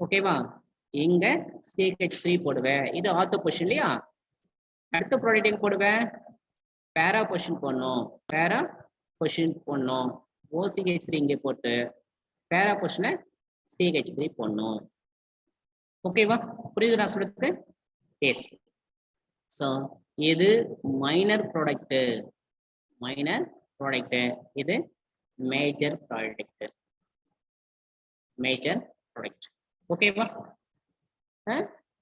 ஓகேவா, இங்க CH3 போடுவேன். இது ஆட்டோ பொசிஷன் இல்லையா? அடுத்த ப்ராடக்ட் எங்க போடுவேன்? பேரா பொசிஷன் போடணும். பேரா பொசிஷன் போடணும். OCH3 இங்கே போட்டு பேரா பொசிஷன்ல CH3 போடணும். ஓகேவா? புரியுது நான் சொல்றது? எஸ். ஸோ இது மைனர் ப்ராடக்ட். Minor product. இது மேஜர் ப்ராடக்ட். Major product. ஓகேவா?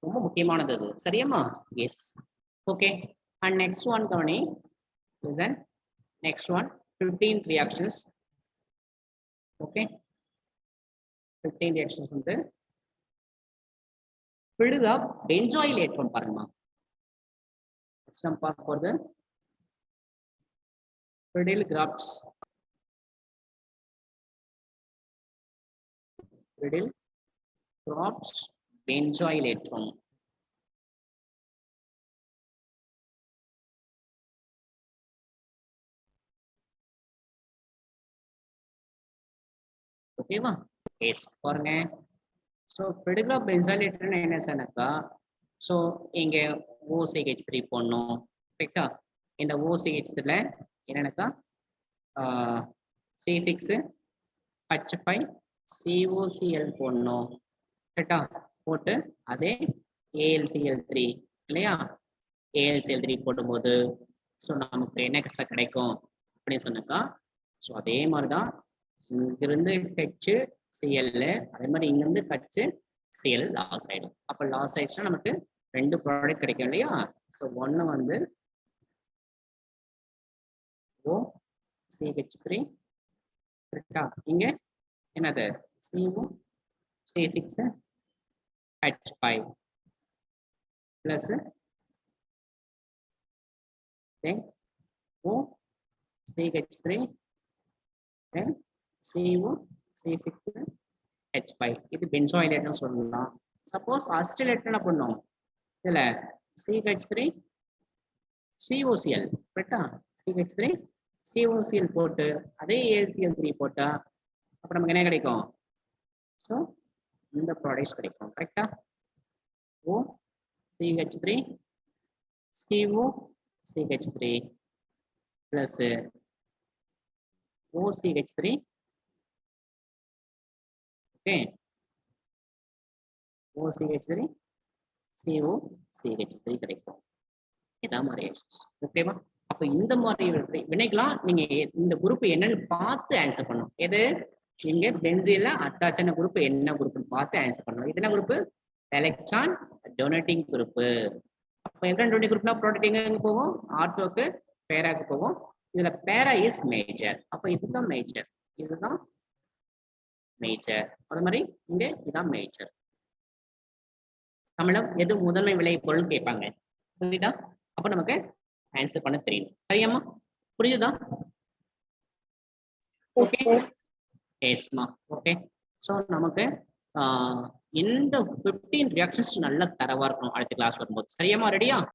ரொம்ப முக்கியமானது அது. சரியாம்மா? Yes. Okay. And next one கவனி. Listen. Next one 15 reactions. Okay. 15 reactions வந்து filled up benzoyl electron பாருங்கம்மா. நெக்ஸ்ட் நம்ம பார்க்க போறது Friedel Crafts. Friedel Crafts benzoyl electron. ஓகேவா? எஸ். பாருங்க. ஸோ Friedel benzoyl electron என்ன சொன்னாக்கா, ஸோ இங்க OCH3 போடணும். கரெக்டா? இந்த OCH3ல என்னன்னாக்கா C6H5 COCl போடணும். கரெக்டா? போட்டு அதே AlCl3 இல்லையா? AlCl3 போடும்போது ஸோ நமக்கு என்ன கிடைக்கும் அப்படின்னு சொன்னாக்கா, ஸோ அதே மாதிரிதான் இங்கிருந்து HCl, அதே மாதிரி இங்கிருந்து HCl லாஸ் ஆயிடும். அப்ப லாஸ் ஆயிடுச்சுன்னா நமக்கு 2 ப்ராடக்ட் கிடைக்கும் இல்லையா? ஸோ ஒன்னு வந்து OCH3, கரெக்டா? இங்க என்னது? CO C6H5 plus then OCH3 then CO C6H5. இது பென்சாயில் எலக்ட்ரான் சொல்லலாம். சப்போஸ் அசிடைல் எலக்ட்ரான் என்ன பண்ணும்? இதுல CH3 COCl, கரெக்டா? CH3 COCl போட்டு அதே AlCl3 போட்டா அப்புறம் நமக்கு என்ன கிடைக்கும்? ஸோ இந்த ப்ராடக்ட்ஸ் கிடைக்கும். கரெக்டா? OCH3 COCH3 plus OCH3. Okay. OCH3 COCH3 கிடைக்கும். இதான் மாதிரி ஓகேவா? அப்ப இந்த மாதிரி வினைக்கலாம் நீங்க இந்த குரூப் என்னன்னு பார்த்து ஆன்சர் பண்ணணும். எது இங்க பென்சீன்ல அட்டாச்சான குரூப் என்ன குரூப்னு பார்த்து ஆன்சர் பண்ணணும். இது என்ன குரூப்? Electron donating group. அப்ப எலக்ட்ரான் டொனேட்டிங் குரூப்னா ப்ரோட்டீன் போகும், ஆட்டோக்கு பேராக்கு போகும். இதுல பேரா இஸ் மேஜர். அப்ப இதுதான் மேஜர், இதுதான் மேஜர். அது மாதிரி இங்க இதுதான் மேஜர். நம்மள எது முதன்மை விளை பொருள் கேட்பாங்க, புரியுதா? அப்ப நமக்கு ஆன்சர் பண்ண தெரியணும். சரியாம்மா? புரியுதா? ஓகே எஸ்மா. ஓகே. ஸோ நமக்கு இந்த 15 ரியாக்ஷன்ஸ் நல்ல தரவா இருக்கணும் அடுத்த கிளாஸ் வரும்போது. சரியாம்மா? ரெடியா?